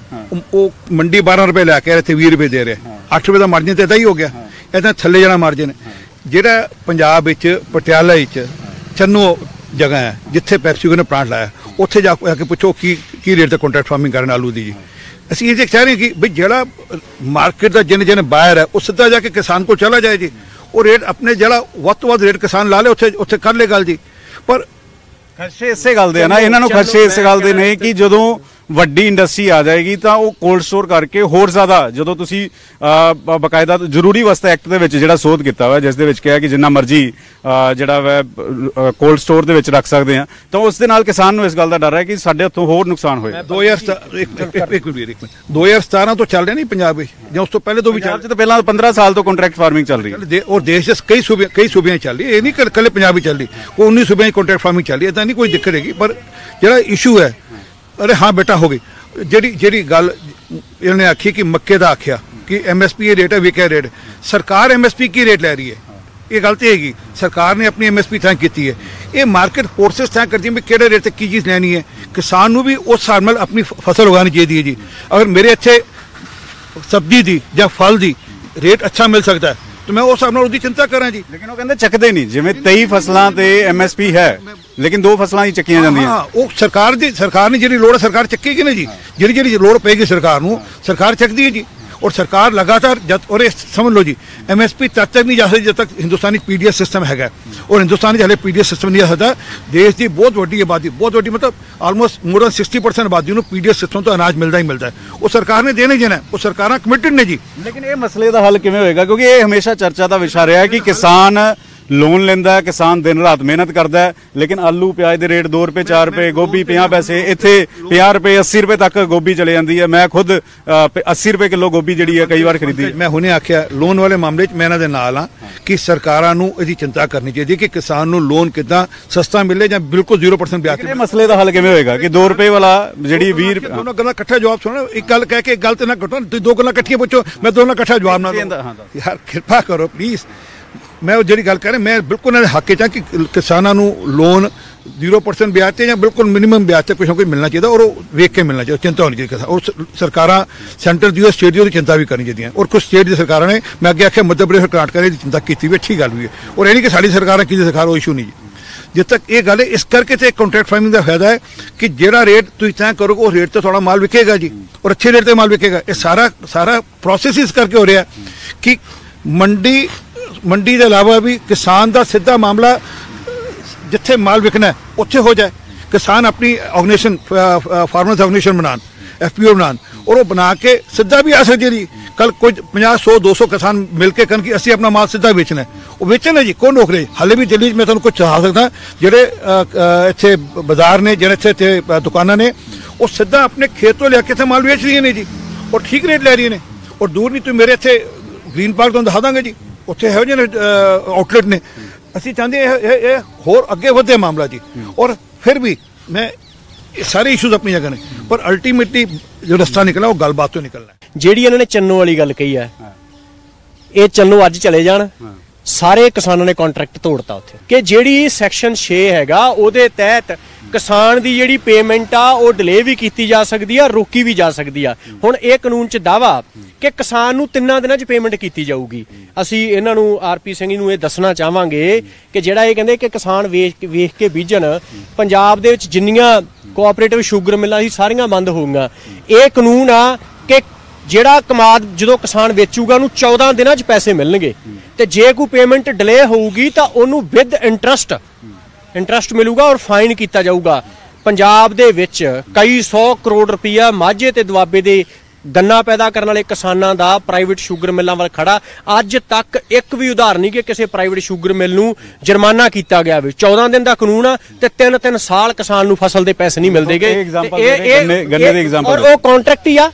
ਉਹ ਮੰਡੀ 12 ਰੁਪਏ ਲੈ ਕੇ ਇੱਥੇ 20 ਰੁਪਏ ਦੇ ਰਿਹਾ, 8 ਰੁਪਏ ਦਾ ਮਾਰਜਨ ਤੇ ਇਦਾਂ ਹੀ ਹੋ ਗਿਆ। ਇਦਾਂ ਥੱਲੇ ਜਾਣਾ ਮਾਰਜਨ ਜਿਹੜਾ ਪੰਜਾਬ ਵਿੱਚ ਪਟਿਆਲਾ ਵਿੱਚ ਚੰਨੋ ਜਗ੍ਹਾ ਹੈ ਜਿੱਥੇ ਪੈਪਸੀਕੋ ਨੇ ਪਲਾਂਟ ਲਾਇਆ, ਉੱਥੇ ਜਾ ਕੇ ਪੁੱਛੋ ਕੀ ਰੇਟ ਤੇ ਕੰਟਰੈਕਟ ਫਾਰਮਿੰਗ ਕਰਨ ਆਲੂ ਦੀ ਜੀ। ਅਸੀਂ ਇਹ ਚਾਹ ਰਹੇ ਕਿ ਵੀ ਜਿਹੜਾ ਮਾਰਕੀਟ ਦਾ ਜਿਹਨੇ ਬਾਹਰ ਹੈ ਉਹ ਸਿੱਧਾ ਜਾ ਕੇ ਕਿਸਾਨ ਕੋਲ ਚਲਾ ਜਾਏ ਜੀ, ਉਹ ਰੇਟ ਆਪਣੇ ਜਿਹੜਾ ਵੱਧ ਤੋਂ ਵੱਧ ਰੇਟ ਕਿਸਾਨ ਲਾ ਲੇ ਉੱਥੇ ਕਰ ਲੇ ਗੱਲ ਜੀ। ਪਰ ਖਰਚੇ ਇਸੇ ਗੱਲ ਦੇ ਆ ਨਾ, ਇਹਨਾਂ ਨੂੰ ਖਰਚੇ ਇਸ ਗੱਲ ਦੇ ਨੇ ਕਿ ਜਦੋਂ ਵੱਡੀ ਇੰਡਸਟਰੀ ਆ ਜਾਏਗੀ ਤਾਂ ਉਹ ਕੋਲਡ ਸਟੋਰ ਕਰਕੇ ਹੋਰ ਜ਼ਿਆਦਾ, ਜਦੋਂ ਤੁਸੀਂ ਬਕਾਇਦਾ ਜ਼ਰੂਰੀ ਵਸਤਾਂ ਐਕਟ ਦੇ ਵਿੱਚ ਜਿਹੜਾ ਸੋਧ ਕੀਤਾ ਹੋਇਆ ਜਿਸ ਦੇ ਵਿੱਚ ਕਿਹਾ ਕਿ ਜਿੰਨਾ ਮਰਜ਼ੀ ਜਿਹੜਾ ਵਾ ਕੋਲਡ ਸਟੋਰ ਦੇ ਵਿੱਚ ਰੱਖ ਸਕਦੇ ਆ, ਤਾਂ ਉਸ ਦੇ ਨਾਲ ਕਿਸਾਨ ਨੂੰ ਇਸ ਗੱਲ ਦਾ ਡਰ ਹੈ ਕਿ ਸਾਡੇ ਹੱਥੋਂ ਹੋਰ ਨੁਕਸਾਨ ਹੋਏਗਾ। 2017 ਤੋਂ ਚੱਲ ਰਿਹਾ ਨਹੀਂ ਪੰਜਾਬ ਵਿੱਚ, ਜਾਂ ਉਸ ਤੋਂ ਪਹਿਲੇ ਤੋਂ ਵੀ ਚੱਲ ਤਾਂ ਪਹਿਲਾਂ 15 ਸਾਲ ਤੋਂ ਕੰਟਰੈਕਟ ਫਾਰਮਿੰਗ ਚੱਲ ਰਹੀ ਹੈ ਔਰ ਦੇਸ਼ ਦੇ ਕਈ ਸੂਬਿਆਂ ਚੱਲ ਰਹੀ, ਇਹ ਨਹੀਂ ਕੱਲੇ ਪੰਜਾਬ ਵਿੱਚ ਚੱਲ ਰਹੀ, ਕੋਈ 19 ਸੂਬਿਆਂ 'ਚ ਕੰਟਰੈਕਟ ਫਾਰਮਿੰਗ ਚੱਲ ਰਹੀ, ਇਦਾਂ ਨਹੀਂ ਕੋਈ ਦਿੱਕਤ ਹੈਗੀ। ਪਰ ਜਿਹੜਾ ਇਸ਼ੂ ਹੈ, ਅਰੇ ਹਾਂ ਬੇਟਾ ਹੋ ਗਈ ਜਿਹੜੀ ਗੱਲ ਇਹਨੇ ਆਖੀ ਕਿ ਮੱਕੇ ਦਾ ਆਖਿਆ ਕਿ MSP ਇਹ ਰੇਟ ਹੈ, ਵਿਕਿਆ ਰੇਟ, ਸਰਕਾਰ MSP ਕੀ ਰੇਟ ਲੈ ਰਹੀ ਹੈ, ਇਹ ਗਲਤੀ ਹੈਗੀ। ਸਰਕਾਰ ਨੇ ਆਪਣੀ MSP ਤੈਅ ਕੀਤੀ ਹੈ, ਇਹ ਮਾਰਕੀਟ ਫੋਰਸਸ ਤੈਅ ਕਰਦੀ ਹੈ ਵੀ ਕਿਹੜੇ ਰੇਟ ਤੇ ਕੀ ਚੀਜ਼ ਲੈਣੀ ਹੈ। ਕਿਸਾਨ ਨੂੰ ਵੀ ਉਸ ਹਿਸਾਬ ਨਾਲ ਆਪਣੀ ਫਸਲ ਉਗਾਉਣੀ ਚਾਹੀਦੀ ਹੈ ਜੀ। ਅਗਰ ਮੇਰੇ ਇੱਥੇ ਸਬਜ਼ੀ ਦੀ ਜਾਂ ਫਲ ਦੀ ਰੇਟ ਅੱਛਾ ਮਿਲ ਸਕਦਾ ਹੈ ਤਾਂ ਮੈਂ ਉਸ ਹਿਸਾਬ ਨਾਲ ਉਹਦੀ ਚਿੰਤਾ ਕਰਾਂ ਜੀ। ਲੇਕਿਨ ਉਹ ਕਹਿੰਦੇ ਚੱਕਦੇ ਨਹੀਂ, ਜਿਵੇਂ 23 ਫਸਲਾਂ ਤੇ MSP ਹੈ ਲੇਕਿਨ 2 ਫਸਲਾਂ ਹੀ ਚੱਕੀਆਂ ਜਾਂਦੀਆਂ। ਹਾਂ, ਉਹ ਸਰਕਾਰ ਨੇ ਜਿਹੜੀ ਲੋੜ ਹੈ ਸਰਕਾਰ ਚੱਕੇਗੀ ਨਾ ਜੀ, ਜਿਹੜੀ ਲੋੜ ਪਏਗੀ ਸਰਕਾਰ ਨੂੰ ਸਰਕਾਰ ਚੱਕਦੀ ਹੈ ਜੀ। ਔਰ ਸਰਕਾਰ ਲਗਾਤਾਰ ਔਰ ਸਮਝ ਲਓ ਜੀ MSP ਤਦ ਤੱਕ ਨਹੀਂ ਜਾ ਸਕਦੀ ਜਦ ਤੱਕ ਹਿੰਦੁਸਤਾਨੀ PDS ਸਿਸਟਮ ਹੈਗਾ, ਔਰ ਹਿੰਦੁਸਤਾਨ 'ਚ ਹਲੇ PDS ਸਿਸਟਮ ਨਹੀਂ ਆ ਸਕਦਾ। ਦੇਸ਼ ਦੀ ਬਹੁਤ ਵੱਡੀ ਆਬਾਦੀ, ਬਹੁਤ ਵੱਡੀ ਮਤਲਬ ਆਲਮੋਸਟ ਮੋਰ ਦੈਨ 60% ਆਬਾਦੀ ਨੂੰ PDS ਸਿਸਟਮ ਤੋਂ ਅਨਾਜ ਮਿਲਦਾ ਹੀ ਮਿਲਦਾ ਹੈ। ਉਹ ਸਰਕਾਰ ਨੇ ਦੇਣਾ ਹੀ ਦੇਣਾ, ਉਹ ਸਰਕਾਰਾਂ ਕਮਿਟਡ ਨੇ ਜੀ। ਲੇਕਿਨ ਇਹ ਮਸਲੇ ਦਾ ਹੱਲ ਕਿਵੇਂ ਹੋਏਗਾ, ਕਿਉਂਕਿ ਇਹ ਹਮੇਸ਼ਾ ਚਰਚਾ ਦਾ ਵਿਸ਼ਾ ਰਿਹਾ ਕਿ ਕਿਸਾਨ ਲੋਨ ਲੈਂਦਾ ਹੈ, ਕਿਸਾਨ ਦਿਨ ਰਾਤ ਮਿਹਨਤ ਕਰਦਾ ਹੈ, ਲੇਕਿਨ ਆਲੂ ਪਿਆਜ਼ ਦੇ ਰੇਟ 2 ਰੁਪਏ 4 ਰੁਪਏ, ਗੋਭੀ 50 ਪੈਸੇ, ਇੱਥੇ 50 ਰੁਪਏ 80 ਰੁਪਏ ਤੱਕ ਗੋਭੀ ਚਲੇ ਜਾਂਦੀ ਹੈ। ਮੈਂ ਖੁਦ 80 ਰੁਪਏ ਕਿਲੋ ਗੋਭੀ ਜਿਹੜੀ ਹੈ ਕਈ ਵਾਰ ਖਰੀਦੀ। ਮੈਂ ਹੁਣੇ ਆਖਿਆ ਲੋਨ ਵਾਲੇ ਮਾਮਲੇ 'ਚ ਮੈਂ ਇਹਨਾਂ ਦੇ ਨਾਲ ਹਾਂ ਕਿ ਸਰਕਾਰਾਂ ਨੂੰ ਇਹਦੀ ਚਿੰਤਾ ਕਰਨੀ ਚਾਹੀਦੀ ਹੈ ਕਿ ਕਿਸਾਨ ਨੂੰ ਲੋਨ ਕਿੱਦਾਂ ਸਸਤਾ ਮਿਲੇ ਜਾਂ ਬਿਲਕੁਲ 0% ਵਿਆਜ ਤੇ। ਇਹ ਮਸਲੇ ਦਾ ਹੱਲ ਕਿਵੇਂ ਹੋਏਗਾ ਕਿ 2 ਰੁਪਏ ਵਾਲਾ ਜਿਹੜੀ 20 ਰੁਪਏ ਦੋਨੋਂ ਗੱਲਾਂ ਇਕੱਠਾ ਜਵਾਬ ਸੁਣੋ, ਇੱਕ ਗੱਲ ਕਹਿ ਕੇ ਇੱਕ ਗੱਲ ਤੇ ਨਾ ਘਟੋ, ਤੁਸੀਂ 2 ਗੱਲਾਂ ਇਕੱਠੀਆਂ ਪੁੱਛੋ, ਮੈਂ ਦੋਨਾਂ ਇਕੱਠਾ ਜਵਾਬ ਨਾ ਦਵਾਂ। ਯਾਰ ਕਿਰਪਾ ਕਰੋ ਪਲੀਜ਼, ਮੈਂ ਉਹ ਜਿਹੜੀ ਗੱਲ ਕਰ ਰਿਹਾ ਮੈਂ ਬਿਲਕੁਲ ਇਹਨਾਂ ਦੇ ਹੱਕ 'ਚ ਹਾਂ ਕਿ ਕਿਸਾਨਾਂ ਨੂੰ ਲੋਨ 0% ਵਿਆਜ ਤੇ ਜਾਂ ਬਿਲਕੁਲ ਮਿਨੀਮਮ ਵਿਆਜ ਤੇ ਕੁਛ ਨਾ ਕੁਛ ਮਿਲਣਾ ਚਾਹੀਦਾ, ਔਰ ਉਹ ਵੇਖ ਕੇ ਮਿਲਣਾ ਚਾਹੀਦਾ, ਚਿੰਤਾ ਹੋਣੀ ਚਾਹੀਦੀ। ਔਰ ਸਰਕਾਰਾਂ ਸੈਂਟਰ ਦੀ ਸਟੇਟ ਦੀ ਚਿੰਤਾ ਵੀ ਕਰਨੀ ਚਾਹੀਦੀਆਂ, ਔਰ ਕੁਝ ਸਟੇਟ ਦੀ ਸਰਕਾਰਾਂ ਨੇ, ਮੈਂ ਅੱਗੇ ਆਖਿਆ ਮੱਧ ਪ੍ਰਦੇਸ਼ ਕਰਨਾਟਕ ਦੀ ਚਿੰਤਾ ਕੀਤੀ ਵੀ ਅੱਛੀ ਗੱਲ ਵੀ ਹੈ, ਔਰ ਇਹ ਨਹੀਂ ਕਿ ਸਾਡੀ ਸਰਕਾਰਾਂ ਕਿਸੇ ਸਰਕਾਰ ਉਹ ਇਸ਼ੂ ਨਹੀਂ ਜੀ। ਜਿੱਦ ਤੱਕ ਇਹ ਗੱਲ ਹੈ ਇਸ ਕਰਕੇ ਤੇ ਕੰਟਰੈਕਟ ਫਾਰਮਿੰਗ ਦਾ ਫਾਇਦਾ ਹੈ ਕਿ ਜਿਹੜਾ ਰੇਟ ਤੁਸੀਂ ਤੈਅ ਕਰੋਗੇ ਉਹ ਰੇਟ ਤੇ ਤੁਹਾਡਾ ਮਾਲ ਵਿਕੇਗਾ ਜੀ, ਔਰ ਅੱਛੇ ਰੇਟ ਤੇ ਮਾਲ ਵਿਕੇਗਾ। ਇਹ ਸਾਰਾ ਪ੍ਰੋਸੈਸ ਇਸ ਕਰਕੇ ਹੋ ਰਿਹਾ ਕਿ ਮੰਡੀ ਦੇ ਇਲਾਵਾ ਵੀ ਕਿਸਾਨ ਦਾ ਸਿੱਧਾ ਮਾਮਲਾ ਜਿੱਥੇ ਮਾਲ ਵਿਕਣਾ ਉੱਥੇ ਹੋ ਜਾਏ, ਕਿਸਾਨ ਆਪਣੀ ਆਰਗੇਨਾਈਜੇਸ਼ਨ ਫਾਰਮਰਸ ਆਰਗੇਨਾਈਜੇਸ਼ਨ ਬਣਾਉਣ, FPO ਬਣਾਉਣ, ਔਰ ਉਹ ਬਣਾ ਕੇ ਸਿੱਧਾ ਵੀ ਆ ਸਕਦੀ ਜੀ। ਕੱਲ ਕੋਈ 50 100 200 ਕਿਸਾਨ ਮਿਲ ਕੇ ਕਰਨ ਕਿ ਅਸੀਂ ਆਪਣਾ ਮਾਲ ਸਿੱਧਾ ਵੇਚਣਾ, ਉਹ ਵੇਚਣ ਹੈ ਜੀ, ਕੌਣ ਰੋਕ ਰਿਹਾ? ਹਾਲੇ ਵੀ ਦਿੱਲੀ 'ਚ ਮੈਂ ਤੁਹਾਨੂੰ ਕੁਝ ਸੁਝਾ ਸਕਦਾ, ਜਿਹੜੇ ਇੱਥੇ ਬਾਜ਼ਾਰ ਨੇ, ਜਿਹੜੇ ਇੱਥੇ ਦੁਕਾਨਾਂ ਨੇ, ਉਹ ਸਿੱਧਾ ਆਪਣੇ ਖੇਤ ਤੋਂ ਲਿਆ ਕੇ ਇੱਥੇ ਮਾਲ ਵੇਚ ਰਹੀਆਂ ਨੇ ਜੀ, ਔਰ ਠੀਕ ਰੇਟ ਲੈ ਰਹੀਆਂ ਨੇ। ਔਰ ਦੂਰ ਨਹੀਂ, ਤੁਸੀਂ ਮੇਰੇ ਇੱਥੇ ਗ੍ਰੀਨ ਪਾਰਕ ਤੁਹਾਨੂੰ ਦਿਖਾ ਦਾਂਗੇ ਜੀ, ਉੱਥੇ ਇਹੋ ਜਿਹੇ ਆਊਟਲੈਟ ਨੇ। ਅਸੀਂ ਚਾਹੁੰਦੇ ਇਹ ਹੋਰ ਅੱਗੇ ਵਧੇ ਮਾਮਲਾ ਜੀ। ਔਰ ਫਿਰ ਵੀ ਮੈਂ ਸਾਰੇ ਇਸ਼ੂਜ਼ ਆਪਣੀ ਜਗ੍ਹਾ ਨੇ, ਪਰ ਅਲਟੀਮੇਟਲੀ ਜੋ ਰਸਤਾ ਨਿਕਲਣਾ ਉਹ ਗੱਲਬਾਤ ਤੋਂ ਨਿਕਲਣਾ। ਜਿਹੜੀ ਇਹਨਾਂ ਨੇ ਚੰਨੋ ਵਾਲੀ ਗੱਲ ਕਹੀ ਹੈ, ਇਹ ਚੰਨੋ ਅੱਜ ਚਲੇ ਜਾਣ, ਸਾਰੇ ਕਿਸਾਨਾਂ ਨੇ ਕੰਟਰੈਕਟ ਤੋੜਤਾ ਉੱਥੇ, ਕਿ ਜਿਹੜੀ ਸੈਕਸ਼ਨ 6 ਹੈਗਾ ਉਹਦੇ ਤਹਿਤ ਕਿਸਾਨ ਦੀ ਜਿਹੜੀ ਪੇਮੈਂਟ ਆ ਉਹ ਡਿਲੇ ਵੀ ਕੀਤੀ ਜਾ ਸਕਦੀ ਆ, ਰੋਕੀ ਵੀ ਜਾ ਸਕਦੀ ਆ। ਹੁਣ ਇਹ ਕਾਨੂੰਨ 'ਚ ਦਾਵਾ ਕਿ ਕਿਸਾਨ ਨੂੰ 3 ਦਿਨਾਂ 'ਚ ਪੇਮੈਂਟ ਕੀਤੀ ਜਾਊਗੀ। ਅਸੀਂ ਇਹਨਾਂ ਨੂੰ RP ਸਿੰਘ ਨੂੰ ਇਹ ਦੱਸਣਾ ਚਾਹਾਂਗੇ ਕਿ ਜਿਹੜਾ ਇਹ ਕਹਿੰਦੇ ਕਿ ਕਿਸਾਨ ਵੇਖ ਕੇ ਬੀਜਣ, ਪੰਜਾਬ ਦੇ ਵਿੱਚ ਜਿੰਨੀਆਂ ਕੋਆਪਰੇਟਿਵ ਸ਼ੂਗਰ ਮਿਲਾਂ ਸੀ ਸਾਰੀਆਂ ਬੰਦ ਹੋਊਗੀਆਂ। ਇਹ ਕਾਨੂੰਨ ਆ ਕਿ ਜਿਹੜਾ ਕਮਾਦ ਜਦੋਂ ਕਿਸਾਨ ਵੇਚੂਗਾ ਉਹਨੂੰ 14 ਦਿਨਾਂ 'ਚ ਪੈਸੇ ਮਿਲਣਗੇ, ਤੇ ਜੇ ਕੋਈ ਪੇਮੈਂਟ ਡਿਲੇ ਹੋਊਗੀ ਤਾਂ ਉਹਨੂੰ ਵਿਦ ਇੰਟਰਸਟ ਮਿਲੂਗਾ ਔਰ ਫਾਈਨ ਕੀਤਾ ਜਾਊਗਾ। ਪੰਜਾਬ ਦੇ ਵਿੱਚ ਕਈ 100 ਕਰੋੜ ਰੁਪਈਆ ਮਾਝੇ ਤੇ ਦੁਆਬੇ ਦੇ ਗੰਨਾ ਪੈਦਾ ਕਰਨ ਵਾਲੇ ਕਿਸਾਨਾਂ ਦਾ ਪ੍ਰਾਈਵੇਟ ਸ਼ੂਗਰ ਮਿੱਲਾਂ ਵੱਲ ਖੜਾ। ਅੱਜ ਤੱਕ ਇੱਕ ਵੀ ਉਦਾਹਰਨ ਨਹੀਂ ਕਿ ਕਿਸੇ ਪ੍ਰਾਈਵੇਟ ਸ਼ੂਗਰ ਮਿੱਲ ਨੂੰ ਜੁਰਮਾਨਾ ਕੀਤਾ ਗਿਆ ਹੋਵੇ। 14 ਦਿਨ ਦਾ ਕਾਨੂੰਨ ਆ ਤੇ 3-3 ਸਾਲ ਕਿਸਾਨ ਨੂੰ ਫਸਲ ਦੇ ਪੈਸੇ ਨਹੀਂ ਮਿਲਦੇਗੇ। ਗੰਨੇ ਦੇ ਐਗਜ਼ਾਮਪਲ ਔਰ ਉਹ ਕੰਟਰੈਕਟ ਹੀ ਆ,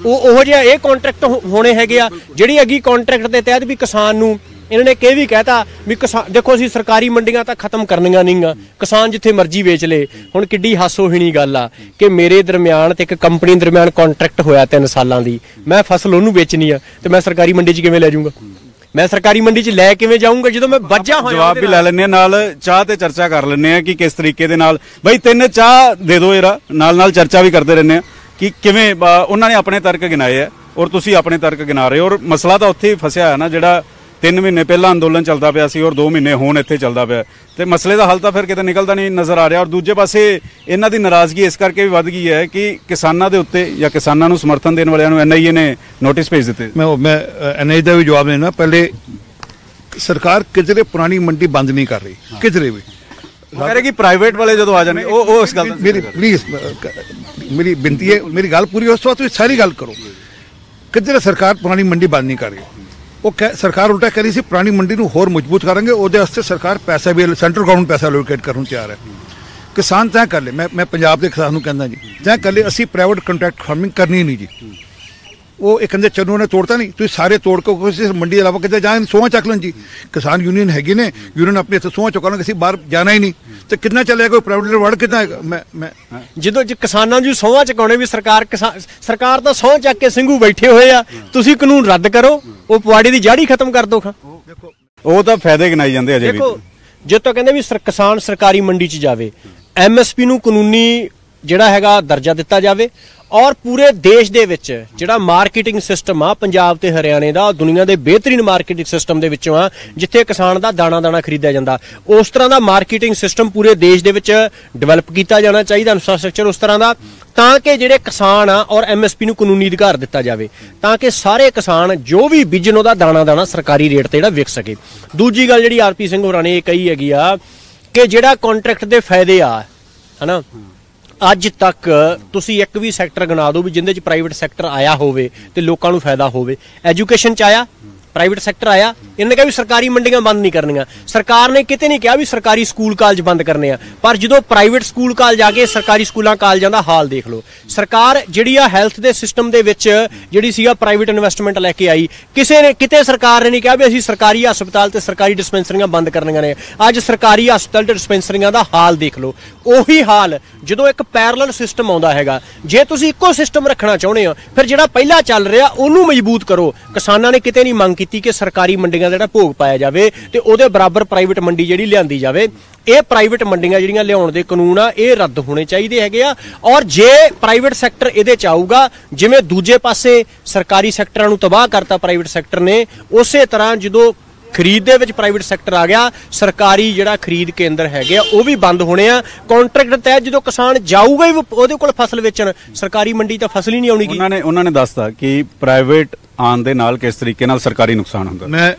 ਉਹ ਜਿਹਾ ਇਹ ਕੰਟਰੈਕਟ ਹੋਣੇ ਹੈਗੇ ਆ ਜਿਹੜੀ ਅੱਗੀ ਕੰਟਰੈਕਟ ਦੇ ਤਹਿਤ ਵੀ ਕਿਸਾਨ ਨੂੰ ਇਹਨਾਂ ਨੇ ਇਹ ਵੀ ਕਹਿਤਾ ਵੀ ਕਿਸਾਨ ਦੇਖੋ ਅਸੀਂ ਸਰਕਾਰੀ ਮੰਡੀਆਂ ਤਾਂ ਖਤਮ ਕਰਨੀਆਂ ਨਹੀਂਗਾ, ਕਿਸਾਨ ਜਿੱਥੇ ਮਰਜ਼ੀ ਵੇਚ ਲੇ। ਹੁਣ ਕਿੱਡੀ ਹਾਸੋਹੀਣੀ ਗੱਲ ਆ ਕਿ ਮੇਰੇ ਦਰਮਿਆਨ ਤੇ ਇੱਕ ਕੰਪਨੀ ਦਰਮਿਆਨ ਕੰਟਰੈਕਟ ਹੋਇਆ 3 ਸਾਲਾਂ ਦੀ, ਮੈਂ ਫਸਲ ਉਹਨੂੰ ਵੇਚਣੀ ਆ ਤੇ ਮੈਂ ਸਰਕਾਰੀ ਮੰਡੀ 'ਚ ਕਿਵੇਂ ਲੈ ਜਾਊਂਗਾ? ਮੈਂ ਸਰਕਾਰੀ ਮੰਡੀ 'ਚ ਲੈ ਕਿਵੇਂ ਜਾਊਂਗਾ ਜਦੋਂ ਮੈਂ ਵੱਜਾ ਹੋਇਆ? ਜਵਾਬ ਵੀ ਲੈ ਲੈਣੇ ਆ, ਨਾਲ ਚਾਹ ਤੇ ਚਰਚਾ ਕਰ ਲੈਣੇ ਆ ਕਿ ਕਿਸ ਤਰੀਕੇ ਦੇ ਨਾਲ ਬਈ 3 ਚਾਹ ਦੇ ਦਿਓ ਇਹਦਾ, ਨਾਲ ਚਰਚਾ ਵੀ ਕਰਦੇ ਰਹਿੰਦੇ ਆ ਕਿ ਕਿਵੇਂ ਉਹਨਾਂ ਨੇ ਆਪਣੇ ਤਰਕ ਗਿਣਾਏ ਆ ਔਰ ਤੁਸੀਂ ਆਪਣੇ ਤਰਕ ਗਿਣਾ ਰਹੇ ਹੋ। ਔਰ ਮਸਲਾ ਤਾਂ ਉੱਥੇ ਹੀ ਫਸਿਆ ਹੈ ਨਾ, ਜਿਹੜਾ 3 ਮਹੀਨੇ ਪਹਿਲਾਂ ਅੰਦੋਲਨ ਚੱਲਦਾ ਪਿਆ ਸੀ ਔਰ 2 ਮਹੀਨੇ ਹੁਣ ਇੱਥੇ ਚੱਲਦਾ ਪਿਆ ਤੇ ਮਸਲੇ ਦਾ ਹੱਲ ਤਾਂ ਫਿਰ ਕਿਤੇ ਨਿਕਲਦਾ ਨਹੀਂ ਨਜ਼ਰ ਆ ਰਿਹਾ। ਔਰ ਦੂਜੇ ਪਾਸੇ ਇਹਨਾਂ ਦੀ ਨਾਰਾਜ਼ਗੀ ਇਸ ਕਰਕੇ ਵੀ ਵੱਧ ਗਈ ਹੈ ਕਿ ਕਿਸਾਨਾਂ ਦੇ ਉੱਤੇ ਜਾਂ ਕਿਸਾਨਾਂ ਨੂੰ ਸਮਰਥਨ ਦੇਣ ਵਾਲਿਆਂ ਨੂੰ NIA ਨੇ ਨੋਟਿਸ ਭੇਜ ਦਿੱਤੇ। मैं NIA ਦਾ ਵੀ ਜਵਾਬ ਦੇਣਾ। ਪਹਿਲੇ ਸਰਕਾਰ ਕਿਧਰੇ ਪੁਰਾਣੀ ਮੰਡੀ ਬੰਦ ਨਹੀਂ ਕਰ ਰਹੀ, ਕਿਧਰੇ ਵੀ। ਕਹਿ ਰਹੇ ਕਿ ਪ੍ਰਾਈਵੇਟ ਵਾਲੇ ਜਦੋਂ ਆ ਜਾਣੇ ਉਹ ਇਸ ਗੱਲ ਮੇਰੀ ਪਲੀਜ਼ ਮੇਰੀ ਬੇਨਤੀ ਹੈ, ਮੇਰੀ ਗੱਲ ਪੂਰੀ ਉਸ ਤੋਂ ਬਾਅਦ ਤੁਸੀਂ ਸਾਰੀ ਗੱਲ ਕਰੋ। ਕਿਧਰੇ ਸਰਕਾਰ ਪੁਰਾਣੀ ਮੰਡੀ ਬੰਦ ਨਹੀਂ ਕਰ ਰਹੀ। ਉਹ ਸਰਕਾਰ ਉਲਟਾ ਕਹ ਰਹੀ ਸੀ ਪੁਰਾਣੀ ਮੰਡੀ ਨੂੰ ਹੋਰ ਮਜ਼ਬੂਤ ਕਰਾਂਗੇ, ਉਹਦੇ ਵਾਸਤੇ ਸਰਕਾਰ ਪੈਸਾ ਵੀ ਸੈਂਟਰਲ ਗਵਰਨਮੈਂਟ ਪੈਸਾ ਐਲੋਕੇਟ ਕਰਨ ਨੂੰ ਤਿਆਰ ਹੈ। ਕਿਸਾਨ ਤੈਅ ਕਰ ਲੈ, ਮੈਂ ਪੰਜਾਬ ਦੇ ਕਿਸਾਨ ਨੂੰ ਕਹਿੰਦਾ ਜੀ ਤੈਅ ਕਰ ਲੈ, ਅਸੀਂ ਪ੍ਰਾਈਵੇਟ ਕੰਟਰੈਕਟ ਫਾਰਮਿੰਗ ਕਰਨੀ ਨਹੀਂ ਜੀ। ਉਹ ਇਹ ਕਹਿੰਦੇ ਚੰਨੂ ਨੇ ਤੋੜਤਾ ਨਹੀਂ, ਤੁਸੀਂ ਸਾਰੇ ਤੋੜ ਕੇ ਕਿਸੇ ਮੰਡੀ ਦੇ ਇਲਾਵਾ ਕਿਤੇ ਜਾਣ ਸੋਹਾਂ ਚੱਕ ਲੈਣ ਜੀ। ਕਿਸਾਨ ਯੂਨੀਅਨ ਹੈਗੀ ਨੇ, ਯੂਨੀਅਨ ਆਪਣੇ ਇੱਥੇ ਸੋਹਾਂ ਚੁੱਕਣ, ਅਸੀਂ ਬਾਹਰ ਜਾਣਾ ਹੀ ਨਹੀਂ ਤੇ ਕਿੰਨਾ ਚੱਲਿਆ ਕੋਈ ਪ੍ਰਾਈਵੇਟ ਵਰਡ ਕਿੱਦਾਂ ਹੈਗਾ? ਮੈਂ ਜਦੋਂ ਕਿਸਾਨਾਂ ਨੂੰ ਸਹੁੰ ਚੁਕਾਉਣੇ ਵੀ ਸਰਕਾਰ ਤਾਂ ਸਹੁੰ ਚੱਕ ਕੇ ਸਿੰਘੂ ਬੈਠੇ ਹੋਏ ਆ, ਤੁਸੀਂ ਕਾਨੂੰਨ ਰੱਦ ਕਰੋ, ਉਹ ਪਵਾੜੀ ਦੀ ਜੜ ਹੀ ਖਤਮ ਕਰ ਦੋ। ਉਹ ਤਾਂ ਫਾਇਦੇ ਗਿਣਾਈ ਜਾਂਦੇ ਅਜੇ ਵੀ। ਦੇਖੋ ਜਦੋਂ ਕਹਿੰਦੇ ਵੀ ਕਿਸਾਨ ਸਰਕਾਰੀ ਮੰਡੀ 'ਚ ਜਾਵੇ, MSP ਨੂੰ ਕਾਨੂੰਨੀ ਜਿਹੜਾ ਹੈਗਾ ਦਰਜਾ ਦਿੱਤਾ ਜਾਵੇ ਔਰ ਪੂਰੇ ਦੇਸ਼ ਦੇ ਵਿੱਚ ਜਿਹੜਾ ਮਾਰਕੀਟਿੰਗ ਸਿਸਟਮ ਆ ਪੰਜਾਬ ਤੇ ਹਰਿਆਣੇ ਦਾ, ਦੁਨੀਆ ਦੇ ਬਿਹਤਰੀਨ ਮਾਰਕੀਟਿੰਗ ਸਿਸਟਮ ਦੇ ਵਿੱਚੋਂ ਆ ਜਿੱਥੇ ਕਿਸਾਨ ਦਾ ਦਾਣਾ ਖਰੀਦਿਆ ਜਾਂਦਾ। ਉਸ ਤਰ੍ਹਾਂ ਦਾ ਮਾਰਕੀਟਿੰਗ ਸਿਸਟਮ ਪੂਰੇ ਦੇਸ਼ ਦੇ ਵਿੱਚ ਡਿਵੈਲਪ ਕੀਤਾ ਜਾਣਾ ਚਾਹੀਦਾ, ਇਨਫਰਾਸਟ੍ਰਕਚਰ ਉਸ ਤਰ੍ਹਾਂ ਦਾ, ਤਾਂ ਕਿ ਜਿਹੜੇ ਕਿਸਾਨ ਆ ਔਰ MSP ਨੂੰ ਕਾਨੂੰਨੀ ਅਧਿਕਾਰ ਦਿੱਤਾ ਜਾਵੇ ਤਾਂ ਕਿ ਸਾਰੇ ਕਿਸਾਨ ਜੋ ਵੀ ਬੀਜਣ ਉਹਦਾ ਦਾਣਾ ਸਰਕਾਰੀ ਰੇਟ ਤੇ ਜਿਹੜਾ ਵਿਕ ਸਕੇ। ਦੂਜੀ ਗੱਲ ਜਿਹੜੀ RP ਸਿੰਘ ਹੋਰਾਂ ਨੇ ਇਹ ਕਹੀ ਹੈਗੀ ਆ ਕਿ ਜਿਹੜਾ ਕੰਟਰੈਕਟ ਦੇ ਫਾਇਦੇ ਆ ਹਨਾ, ਅੱਜ ਤੱਕ ਤੁਸੀਂ ਇੱਕ ਵੀ ਸੈਕਟਰ ਗਿਣਾ ਦਿਓ ਵੀ ਜਿੰਦੇ 'ਚ ਪ੍ਰਾਈਵੇਟ ਸੈਕਟਰ ਆਇਆ ਹੋਵੇ ਤੇ ਲੋਕਾਂ ਨੂੰ ਫਾਇਦਾ ਹੋਵੇ। ਐਜੂਕੇਸ਼ਨ 'ਚ ਆਇਆ, ਪ੍ਰਾਈਵੇਟ ਸੈਕਟਰ ਆਇਆ, ਇਹਨੇ ਕਿਹਾ ਵੀ ਸਰਕਾਰੀ ਮੰਡੀਆਂ ਬੰਦ ਨਹੀਂ ਕਰਨੀਆਂ। ਸਰਕਾਰ ਨੇ ਕਿਤੇ ਨਹੀਂ ਕਿਹਾ ਵੀ ਸਰਕਾਰੀ ਸਕੂਲ ਕਾਲਜ ਬੰਦ ਕਰਨੇ ਆ, ਪਰ ਜਦੋਂ ਪ੍ਰਾਈਵੇਟ ਸਕੂਲ ਕਾਲਜ ਆ ਕੇ ਸਰਕਾਰੀ ਸਕੂਲਾਂ ਕਾਲਜਾਂ ਦਾ ਹਾਲ ਦੇਖ ਲਓ। ਸਰਕਾਰ ਜਿਹੜੀ ਆ ਹੈਲਥ ਦੇ ਸਿਸਟਮ ਦੇ ਵਿੱਚ ਜਿਹੜੀ ਸੀਗਾ ਪ੍ਰਾਈਵੇਟ ਇਨਵੈਸਟਮੈਂਟ ਲੈ ਕੇ ਆਈ, ਕਿਤੇ ਸਰਕਾਰ ਨੇ ਨਹੀਂ ਕਿਹਾ ਵੀ ਅਸੀਂ ਸਰਕਾਰੀ ਹਸਪਤਾਲ ਤੇ ਸਰਕਾਰੀ ਡਿਸਪੈਂਸਰੀਆਂ ਬੰਦ ਕਰਨੀਆਂ ਨੇ। ਅੱਜ ਸਰਕਾਰੀ ਹਸਪਤਾਲ ਤੇ ਡਿਸਪੈਂਸਰੀਆਂ ਦਾ ਹਾਲ ਦੇਖ ਲਓ। ਉਹੀ ਹਾਲ ਜਦੋਂ ਇੱਕ ਪੈਰਲਲ ਸਿਸਟਮ ਆਉਂਦਾ ਹੈਗਾ, ਜੇ ਤੁਸੀਂ ਇੱਕੋ ਸਿਸਟਮ ਰੱਖਣਾ ਚਾਹੁੰਦੇ ਹੋ ਫਿਰ ਜਿਹੜਾ ਪਹਿਲਾਂ ਚੱਲ ਰਿਹਾ ਉਹਨੂੰ ਮਜ਼ਬੂਤ ਕਰੋ। ਕਿਸਾਨਾਂ ਨੇ ਕਿਤੇ ਨਹੀਂ ਮੰਗ ਕੀਤੀ ਕਿ ਸਰਕਾਰੀ ਮੰਡੀਆਂ ਦਾ ਜਿਹੜਾ ਭੋਗ ਪਾਇਆ ਜਾਵੇ ਤੇ ਉਹਦੇ ਬਰਾਬਰ ਪ੍ਰਾਈਵੇਟ ਮੰਡੀ ਜਿਹੜੀ ਲਿਆਂਦੀ ਜਾਵੇ। ਇਹ ਪ੍ਰਾਈਵੇਟ ਮੰਡੀਆਂ ਜਿਹੜੀਆਂ ਲਿਆਉਣ ਦੇ ਕਾਨੂੰਨ ਆ ਇਹ ਰੱਦ ਹੋਣੇ ਚਾਹੀਦੇ ਹੈਗੇ ਆ। ਔਰ ਜੇ ਪ੍ਰਾਈਵੇਟ ਸੈਕਟਰ ਇਹਦੇ ਚ ਆਊਗਾ, ਜਿਵੇਂ ਦੂਜੇ ਪਾਸੇ ਸਰਕਾਰੀ ਸੈਕਟਰਾਂ ਨੂੰ ਤਬਾਹ ਕਰਤਾ ਪ੍ਰਾਈਵੇਟ ਸੈਕਟਰ ਨੇ, ਉਸੇ ਤਰ੍ਹਾਂ ਜਦੋਂ ਖਰੀਦ ਦੇ ਵਿੱਚ ਪ੍ਰਾਈਵੇਟ ਸੈਕਟਰ ਆ ਗਿਆ, ਸਰਕਾਰੀ ਜਿਹੜਾ ਖਰੀਦ ਕੇਂਦਰ ਹੈਗੇ ਆ ਉਹ ਵੀ ਬੰਦ ਹੋਣੇ ਆ। ਕੰਟਰੈਕਟ ਤਹਿਤ ਜਦੋਂ ਕਿਸਾਨ ਜਾਊਗਾ ਹੀ ਉਹਦੇ ਕੋਲ ਫਸਲ ਵੇਚਣ, ਸਰਕਾਰੀ ਮੰਡੀ ਤਾਂ ਫਸਲ ਹੀ ਨਹੀਂ ਆਉਣੀ। ਉਹਨਾਂ ਨੇ ਦੱਸਤਾ ਕਿ ਪ੍ਰਾਈਵੇਟ ਆਉਣ ਦੇ ਨਾਲ ਕਿਸ ਤਰੀਕੇ ਨਾਲ ਸਰਕਾਰੀ ਨੁਕਸਾਨ ਹੁੰਦਾ। ਮੈਂ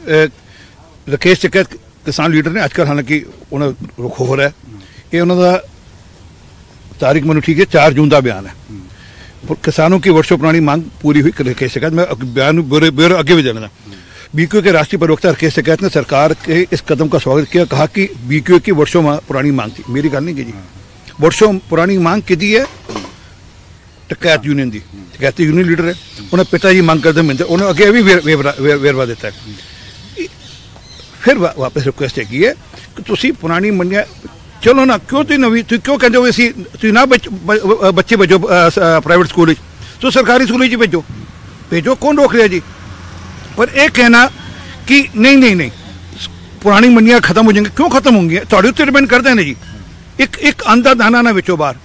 ਰਕੇਸ਼ ਟਿਕੈਤ ਕਿਸਾਨ ਲੀਡਰ ਨੇ, ਅੱਜ ਕੱਲ੍ਹ ਹਾਲਾਂਕਿ ਉਹਨਾਂ ਰੁਖ ਹੋ ਰਿਹਾ, ਇਹ ਉਹਨਾਂ ਦਾ ਤਾਰੀਖ ਮੈਨੂੰ ਠੀਕ है 4 जून का बयान है। किसानों की वर्षों पुरानी मांग पूरी हुई, रकेश टिकैत मैं बयान ब्यूरो आगे भी जाना। BQA के राष्ट्रीय प्रवक्ता रकेश टिकैत ने सरकार के इस कदम का स्वागत किया, कहा कि BQA की वर्षों पुरानी मांग थी। मेरी गल नहीं की जी, वर्षों पुरानी मांग की है टिकैत यूनियन की, टिकैत यूनियन लीडर है, उन्हें पिताजी मांग करते मिलते, उन्हें अगे भी वेरवा देता है। फिर वापस रिक्वेस्ट की है कि तुसी पुरानी मंडियां चलो ना, क्यों तुम नवी क्यों कहते हो तुम ना बच्चे भेजो प्राइवेट स्कूल, तो सरकारी स्कूल भेजो, कौन रोक रहा जी? पर एक कहना कि नहीं पुरानी मंडियां खत्म हो जाएंगी, क्यों खत्म होंगी? थोड़े उत्ते डिपेंड करते हैं जी। एक आंदा दाना ना बेचो बाहर,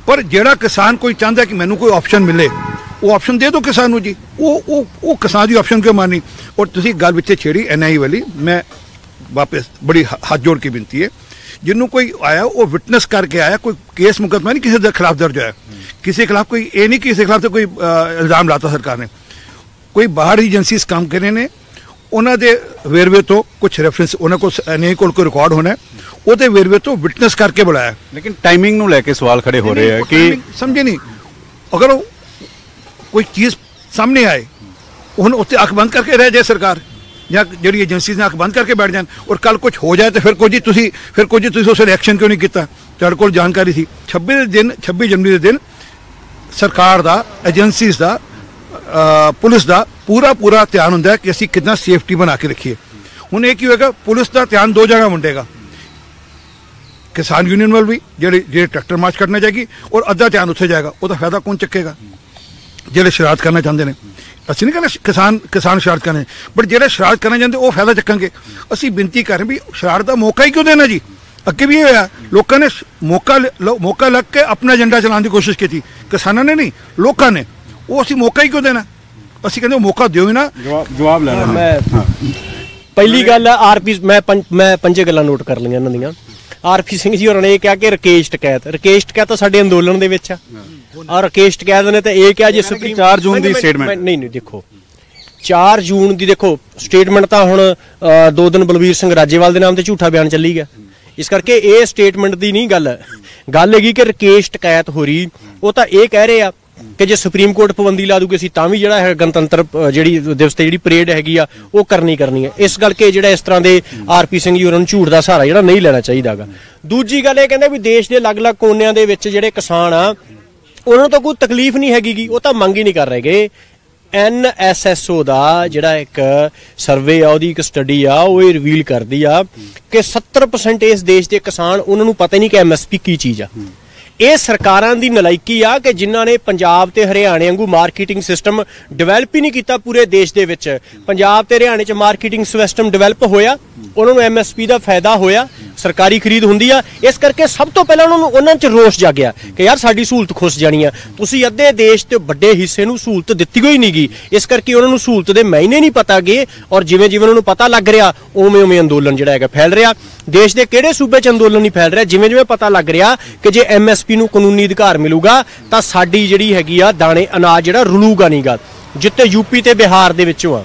पर जेड़ा किसान कोई चाहता है कि मैनू कोई ऑप्शन मिले, वो ऑप्शन दे दो किसान नू जी। वो किसान की ऑप्शन क्यों मारनी? और तुसी गल विच छेड़ी NIA वाली, मैं वापस बड़ी हाथ जोड़ के विनती है, जिन्होंने कोई आया वो विटनेस करके आया, कोई केस मुकदमा नहीं किसी के खिलाफ दर्ज होया, किसी के खिलाफ कोई ये नहीं, किसी के खिलाफ तो कोई इल्जाम लाता सरकार ने, कोई बाहर एजेंसी काम करने ने उन्होंने वेरवे तो कुछ रेफरेंस उन्होंने NIA को रिकॉर्ड होना है, वो वेरवे तो विटनेस करके बुलाया। लेकिन टाइमिंग नूं लेके सवाल खड़े हो रहे हैं कि समझे नहीं, अगर कोई चीज़ सामने आए उन्हें उत्ते अख बंद करके रह जाए सरकार या जी एजेंसी ने अख बंद करके बैठ जाए, और कल कुछ हो जाए तो फिर कुछ जी उस एक्शन क्यों नहीं किया? तेरे को जानकारी थी 26 जनवरी के दिन सरकार का एजेंसीज का ਪੁਲਿਸ ਦਾ ਪੂਰਾ ਧਿਆਨ ਹੁੰਦਾ ਹੈ ਕਿ ਅਸੀਂ ਕਿੰਨਾ ਸੇਫਟੀ ਬਣਾ ਕੇ ਰੱਖੀਏ। ਹੁਣ ਇਹ ਕੀ ਹੋਏਗਾ, ਪੁਲਿਸ ਦਾ ਧਿਆਨ ਦੋ ਜਗ੍ਹਾ ਵੰਡੇਗਾ, किसान यूनियन वाल भी जेडे ट्रैक्टर मार्च करने जाएगी और अद्धा ध्यान उत्थे जाएगा। उसका फायदा कौन चुकेगा? जेडे शरारत करना चाहते हैं। असं नहीं कहना किसान शरारत करने, बट जेडे शरारत करना चाहते वो फायदा चुकंगे। असी बिनती कर रहे भी शरारत का मौका ही क्यों देना जी? अगे भी होया, लोगों ने मौका लग के अपना एजेंडा चलाने की कोशिश की थी, किसानों ने नहीं, लोगों ने। वो असी मौका ही क्यों देना? असी कहते मौका दो ही ना। जवाब लेना। पहली गल आरपी मैं पंजे गल्लां नोट कर लईआं इन्हां दीआं। आरपी सिंह जी होरां ने कहा कि राकेश टकैत तो साडे अंदोलन दे विच आ, और राकेश टकैत ने तो यह कहा जी सुप्रीम 4 जून की स्टेटमेंट नहीं देखो 4 जून की देखो स्टेटमेंट तो हुण 2 दिन बलबीर सिंह राजेवाल के नाम से झूठा बयान चली गया। इस करके ये स्टेटमेंट की नहीं गल हैगी कि राकेश टकैत हो रही वो तो ये कह रहे हैं कि जे सुप्रीम कोर्ट पाबंदी ला दूगी असीं तां भी जिहड़ा है गणतंत्र जिहड़ी दिवस ते जिहड़ी परेड हैगी आ वो करनी है। इस करके जिहड़ा इस तरह के आरपी सिंह जी होरां नूं झूठ दा सहारा जिहड़ा नहीं लेना चाहिदा गा। दूजी गल ये कहंदे भी देश के अलग-अलग कोनियां दे विच जिहड़े किसान आ उन्हां नूं तां कोई तकलीफ नहीं हैगी, वो तां मंग ही नहीं कर रहे। NSSO का जिहड़ा एक सर्वे आ उहदी एक स्टडी आ वो रिवील करदी आ कि 70% इस देश के किसान उन्हां नूं पता ही नहीं कि MSP की चीज़ आ। ਇਹ ਸਰਕਾਰਾਂ ਦੀ ਨਲਾਇਕੀ ਆ ਕਿ ਜਿਨ੍ਹਾਂ ਨੇ ਪੰਜਾਬ ਤੇ ਹਰਿਆਣੇ ਵਾਂਗੂ ਮਾਰਕੀਟਿੰਗ ਸਿਸਟਮ ਡਿਵੈਲਪ ਹੀ ਨਹੀਂ ਕੀਤਾ ਪੂਰੇ ਦੇਸ਼ ਦੇ ਵਿੱਚ। ਪੰਜਾਬ ਤੇ ਹਰਿਆਣੇ 'ਚ ਮਾਰਕੀਟਿੰਗ ਸਿਸਟਮ ਡਿਵੈਲਪ ਹੋਇਆ, ਉਹਨਾਂ ਨੂੰ MSP ਦਾ ਫਾਇਦਾ ਹੋਇਆ, ਸਰਕਾਰੀ ਖਰੀਦ ਹੁੰਦੀ ਆ। ਇਸ ਕਰਕੇ ਸਭ ਤੋਂ ਪਹਿਲਾਂ ਉਹਨਾਂ 'ਚ ਰੋਸ ਜਾਗਿਆ ਕਿ ਯਾਰ ਸਾਡੀ ਸਹੂਲਤ ਖੁੱਸ ਜਾਣੀ ਆ, ਤੁਸੀਂ ਅੱਧੇ ਦੇਸ਼ ਤੇ ਵੱਡੇ ਹਿੱਸੇ ਨੂੰ ਸਹੂਲਤ ਦਿੱਤੀ ਹੋਈ ਨਹੀਂ ਗੀ। ਇਸ ਕਰਕੇ ਉਹਨਾਂ ਨੂੰ ਸਹੂਲਤ ਦੇ ਮਾਇਨੇ ਨਹੀਂ ਪਤਾ ਗੇ, ਔਰ ਜਿਵੇਂ ਜਿਵੇਂ ਉਹਨਾਂ ਨੂੰ ਪਤਾ ਲੱਗ ਰਿਹਾ ਉਵੇਂ ਅੰਦੋਲਨ ਜਿਹੜਾ ਹੈਗਾ ਫੈਲ ਰਿਹਾ। ਦੇਸ਼ ਦੇ ਕਿਹੜੇ ਸੂਬੇ 'ਚ ਅੰਦੋਲਨ ਨਹੀਂ ਫੈਲ ਰਿਹਾ? ਜਿਵੇਂ ਪਤਾ ਲੱਗ ਰਿਹਾ ਕਿ ਜੇ MSP ਨੂੰ ਕਾਨੂੰਨੀ ਅਧਿਕਾਰ ਮਿਲੂਗਾ ਤਾਂ ਸਾਡੀ ਜਿਹੜੀ ਹੈਗੀ ਆ ਦਾਣੇ ਅਨਾਜ ਜਿਹੜਾ ਰੁਲੂਗਾ ਨਹੀਂਗਾ। ਜਿੱਤੇ ਯੂਪੀ ਤੇ ਬਿਹਾਰ ਦੇ ਵਿੱਚੋਂ ਆ,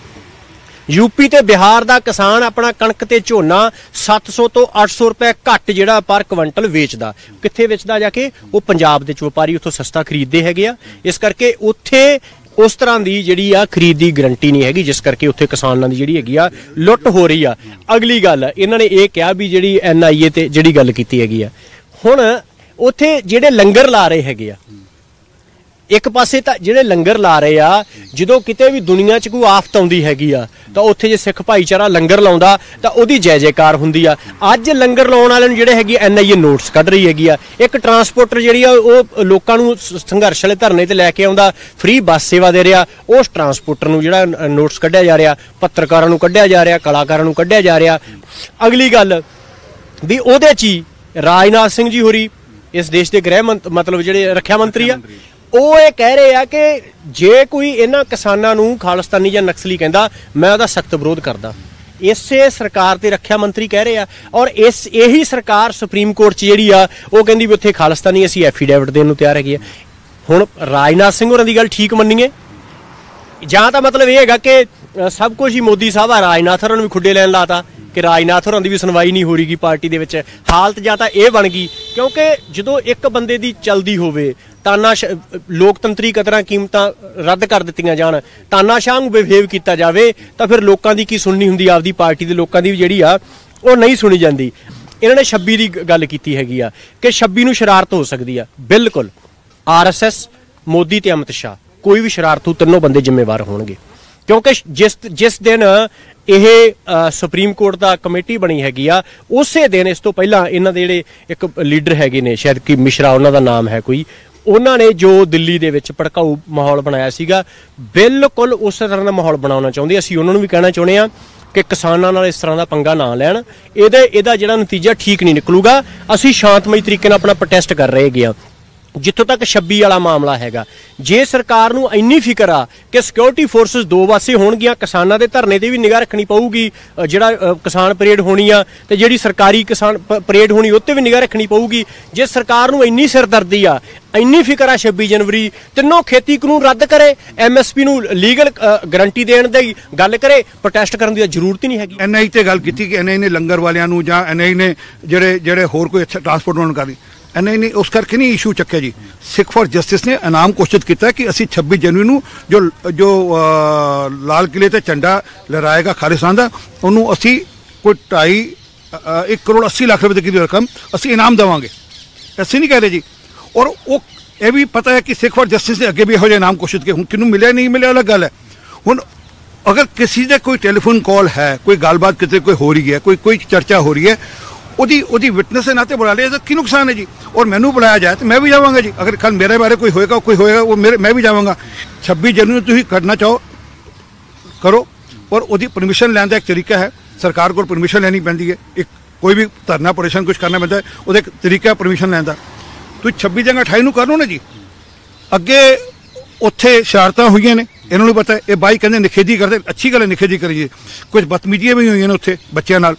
यूपी ते बिहार का किसान अपना कणक ते झोना 700 तो 800 रुपए घट जिहड़ा पर क्विंटल वेचदा, कित्थे वेचदा जाके? वो पंजाब दे व्यापारी उत्थों सस्ता खरीदते हैगे आ। इस करके उत्थे उस तरह की जिहड़ी आ खरीद की गारंटी नहीं हैगी, जिस करके उत्थे किसानां दी जिहड़ी हैगी आ लुट हो रही आ। अगली गल इन्हां ने यह कहा भी जिहड़ी NIA ते जिहड़ी गल कीती हैगी आ, हुण उत्थे जिहड़े लंगर ला रहे हैगे आ, एक पासे तो जिहड़े लंगर ला रहे आ जो किते भी दुनिया च कोई आफत आउंदी हैगी आ तो उत्थे जे सिख भाईचारा लंगर लाउंदा तो उहदी जय जयकार हुंदी आ। अज लंगर लाउण वाले जिहड़े हैगी NIA नोट्स कढ रही हैगी आ। एक ट्रांसपोर्टर जिहड़ी आ वो लोकां नूं संघर्ष वाले धरने ते लैके आउंदा, फ्री बस सेवा दे रिहा, उस ट्रांसपोर्टर नूं जिहड़ा नोट्स कढिया जा रिहा, पत्रकारां नूं कढिया जा रिहा, कलाकारां नूं कढिया जा रिहा। अगली गल भी उहदे च ही राजनाथ सिंह जी होरी इस देश के गृह मतलब जिहड़े रक्षा मंत्री आ ਉਹ ਇਹ ਕਹਿ ਰਹੇ ਆ ਕਿ ਜੇ ਕੋਈ ਇਹਨਾਂ ਕਿਸਾਨਾਂ ਨੂੰ ਖਾਲਿਸਤਾਨੀ ਜਾਂ ਨਕਸਲੀ ਕਹਿੰਦਾ ਮੈਂ ਉਹਦਾ ਸਖਤ ਵਿਰੋਧ ਕਰਦਾ। ਇਸੇ ਸਰਕਾਰ ਤੇ ਰੱਖਿਆ ਮੰਤਰੀ ਕਹਿ ਰਹੇ ਆ, ਔਰ ਇਹੀ ਸਰਕਾਰ ਸੁਪਰੀਮ ਕੋਰਟ 'ਚ ਜਿਹੜੀ ਆ ਉਹ ਕਹਿੰਦੀ ਵੀ ਉੱਥੇ ਖਾਲਿਸਤਾਨੀ ਅਸੀਂ ਐਫੀਡੇਵਿਟ ਦੇਣ ਨੂੰ ਤਿਆਰ ਹੈਗੀ ਆ। ਹੁਣ ਰਾਜਨਾਥ ਸਿੰਘ ਹੋਰਾਂ ਦੀ ਗੱਲ ਠੀਕ ਮੰਨੀਏ ਜਾਂ ਤਾਂ ਮਤਲਬ ਇਹ ਹੈਗਾ ਕਿ ਸਭ ਕੁਝ ਹੀ ਮੋਦੀ ਸਾਹਿਬ ਆ, ਰਾਜਨਾਥ ਹੋਰਾਂ ਨੂੰ ਵੀ ਖੁੱਡੇ ਲੈਣ ਲਾਤਾ कि राजनाथ होरां दी भी सुनवाई नहीं हो रही पार्टी दे विच। हालत जां तां इह बन गई क्योंकि जदों एक बंदे दी चलदी होवे ताना लोकतंत्री कदरां कीमतां रद्द कर दित्तियां जाण, तानाशाह नूं बिहेव कीता जावे तां फिर लोकां दी की सुननी हुंदी, आपदी पार्टी दे लोकां दी जिहड़ी आ ओह नहीं सुनी जांदी। इन्हां ने 26 दी गल कीती हैगी आ कि 26 नूं शरारत हो सकदी आ। बिल्कुल RSS मोदी ते अमित शाह कोई भी शरारतू तिन्नों बंदे जिम्मेवार होणगे, क्योंकि जिस दिन ਇਹ ਸੁਪਰੀਮ ਕੋਰਟ ਦਾ ਕਮੇਟੀ ਬਣੀ ਹੈਗੀ ਆ ਉਸੇ ਦਿਨ ਇਸ ਤੋਂ ਪਹਿਲਾਂ ਇਹਨਾਂ ਦੇ ਜਿਹੜੇ ਇੱਕ ਲੀਡਰ ਹੈਗੇ ਨੇ ਸ਼ਾਇਦ ਕਿ ਮਿਸ਼ਰਾ ਉਹਨਾਂ ਦਾ ਨਾਮ ਹੈ ਕੋਈ, ਉਹਨਾਂ ਨੇ ਜੋ ਦਿੱਲੀ ਦੇ ਵਿੱਚ ਭੜਕਾਊ ਮਾਹੌਲ ਬਣਾਇਆ ਸੀਗਾ ਬਿਲਕੁਲ ਉਸੇ ਤਰ੍ਹਾਂ ਦਾ ਮਾਹੌਲ ਬਣਾਉਣਾ ਚਾਹੁੰਦੇ। ਅਸੀਂ ਉਹਨਾਂ ਨੂੰ ਵੀ ਕਹਿਣਾ ਚਾਹੁੰਦੇ ਆ ਕਿ ਕਿਸਾਨਾਂ ਨਾਲ ਇਸ ਤਰ੍ਹਾਂ ਦਾ ਪੰਗਾ ਨਾ ਲੈਣ, ਇਹਦਾ ਜਿਹੜਾ ਨਤੀਜਾ ਠੀਕ ਨਹੀਂ ਨਿਕਲੂਗਾ। ਅਸੀਂ ਸ਼ਾਂਤਮਈ ਤਰੀਕੇ ਨਾਲ ਆਪਣਾ ਪ੍ਰੋਟੈਸਟ ਕਰ ਰਹੇ ਹੈਗੇ ਆ। जितों तक 26 वाला मामला हैगा, जे सरकार नूं इन्नी फिकर आ कि सिक्योरिटी फोर्सिस दो पासे होणगियां, किसानां दे धरने ते भी निगाह रखनी पऊगी, जिहड़ा किसान परेड होनी आ ते जिहड़ी सरकारी किसान परेड होनी उत्ते भी निगाह रखनी पऊगी। जे सरकार नूं इन्नी सिरदर्दी आ, इन्नी फिकर आ 26 जनवरी तिन्नों खेती कानून रद्द करे, MSP नूं लीगल गारंटी देण दी गल करे, प्रोटेस्ट करन दी जरूरत ही नहीं हैगी। NIA ते गल कीती कि NIA ने लंगर वालियां नूं जां NIA ने ਜਿਹੜੇ होर कोई अच्छा ट्रांसपोर्ट होण करनी NIA ने उस करके नहीं इशू चुक्या जी। सिख फॉर जस्टिस ने इनाम घोषित किया कि असी 26 जनवरी नूं जो लाल किले ते झंडा लहराएगा खालिस्तान दा उन्होंने असी कोई 1.80 करोड़ रुपए की रकम असी इनाम देवांगे। ऐसे नहीं कह रहे जी। और वो ਇਹ ਵੀ ਪਤਾ ਹੈ ਕਿ ਸਿੱਖ ਫॉर ਜਸਟਿਸ ਦੇ ਅੱਗੇ ਵੀ ਇਹੋ ਜਿਹੇ ਨਾਮ ਘੋਸ਼ਿਤ ਕੇ ਹੁਣ ਕਿਹਨੂੰ ਮਿਲਿਆ ਨਹੀਂ ਮਿਲਿਆ ਅਲੱਗ ਗੱਲ ਹੈ। ਹੁਣ ਅਗਰ ਕਿਸੇ ਦਾ ਕੋਈ ਟੈਲੀਫੋਨ ਕਾਲ ਹੈ, ਕੋਈ ਗੱਲਬਾਤ ਕਿਤੇ ਕੋਈ ਹੋ ਰਹੀ ਹੈ, ਕੋਈ ਚਰਚਾ ਹੋ ਰਹੀ ਹੈ, ਉਹਦੀ ਵਿਟਨੈਸ ਦੇ ਨਾਤੇ ਬੁਲਾ ਲਿਆ ਤਾਂ ਕੀ ਨੁਕਸਾਨ ਹੈ ਜੀ। ਔਰ ਮੈਨੂੰ ਬੁਲਾਇਆ ਜਾਏ ਤਾਂ ਮੈਂ ਵੀ ਜਾਵਾਂਗਾ ਜੀ। ਅਗਰ ਕੱਲ ਮੇਰੇ ਬਾਰੇ ਕੋਈ ਹੋਏਗਾ ਉਹ ਮੈਂ ਵੀ ਜਾਵਾਂਗਾ। 26 ਜਨਵਰੀ ਨੂੰ ਤੁਸੀਂ ਕਰਨਾ ਚਾਹੋ ਕਰੋ, ਔਰ ਉਹਦੀ ਪਰਮਿਸ਼ਨ ਲੈਣ ਦਾ ਇੱਕ ਤਰੀਕਾ ਹੈ। ਸਰਕਾਰ ਕੋਲ ਪਰਮਿਸ਼ਨ ਲੈਣੀ ਪੈਂਦੀ ਹੈ। ਇੱਕ ਕੋਈ ਵੀ ਧਰਨਾ ਪ੍ਰਦਰਸ਼ਨ ਕੁਝ ਕਰਨਾ ਪੈਂਦਾ ਹੈ, ਉਹਦਾ ਇੱਕ ਤਰੀਕਾ ਪਰਮਿਸ਼ਨ ਲੈਣ ਦਾ। ਤੁਸੀਂ 26 ਜਗ੍ਹਾ 28 ਨੂੰ ਕਰ ਲਓ ਨਾ ਜੀ। ਅੱਗੇ ਉੱਥੇ ਸ਼ਰਾਰਤਾਂ ਹੋਈਆਂ ਨੇ, ਇਹਨਾਂ ਨੂੰ ਪਤਾ ਹੈ। ਇਹ ਬਾਈ ਕਹਿੰਦੇ ਨਿਖੇਧੀ ਕਰਦੇ, ਅੱਛੀ ਗੱਲ ਹੈ ਨਿਖੇਧੀ ਕਰੀਏ। ਕੁਝ ਬਦਤਮੀਜ਼ੀਆਂ ਵੀ ਹੋਈਆਂ ਨੇ ਉੱਥੇ ਬੱਚਿਆਂ ਨਾਲ,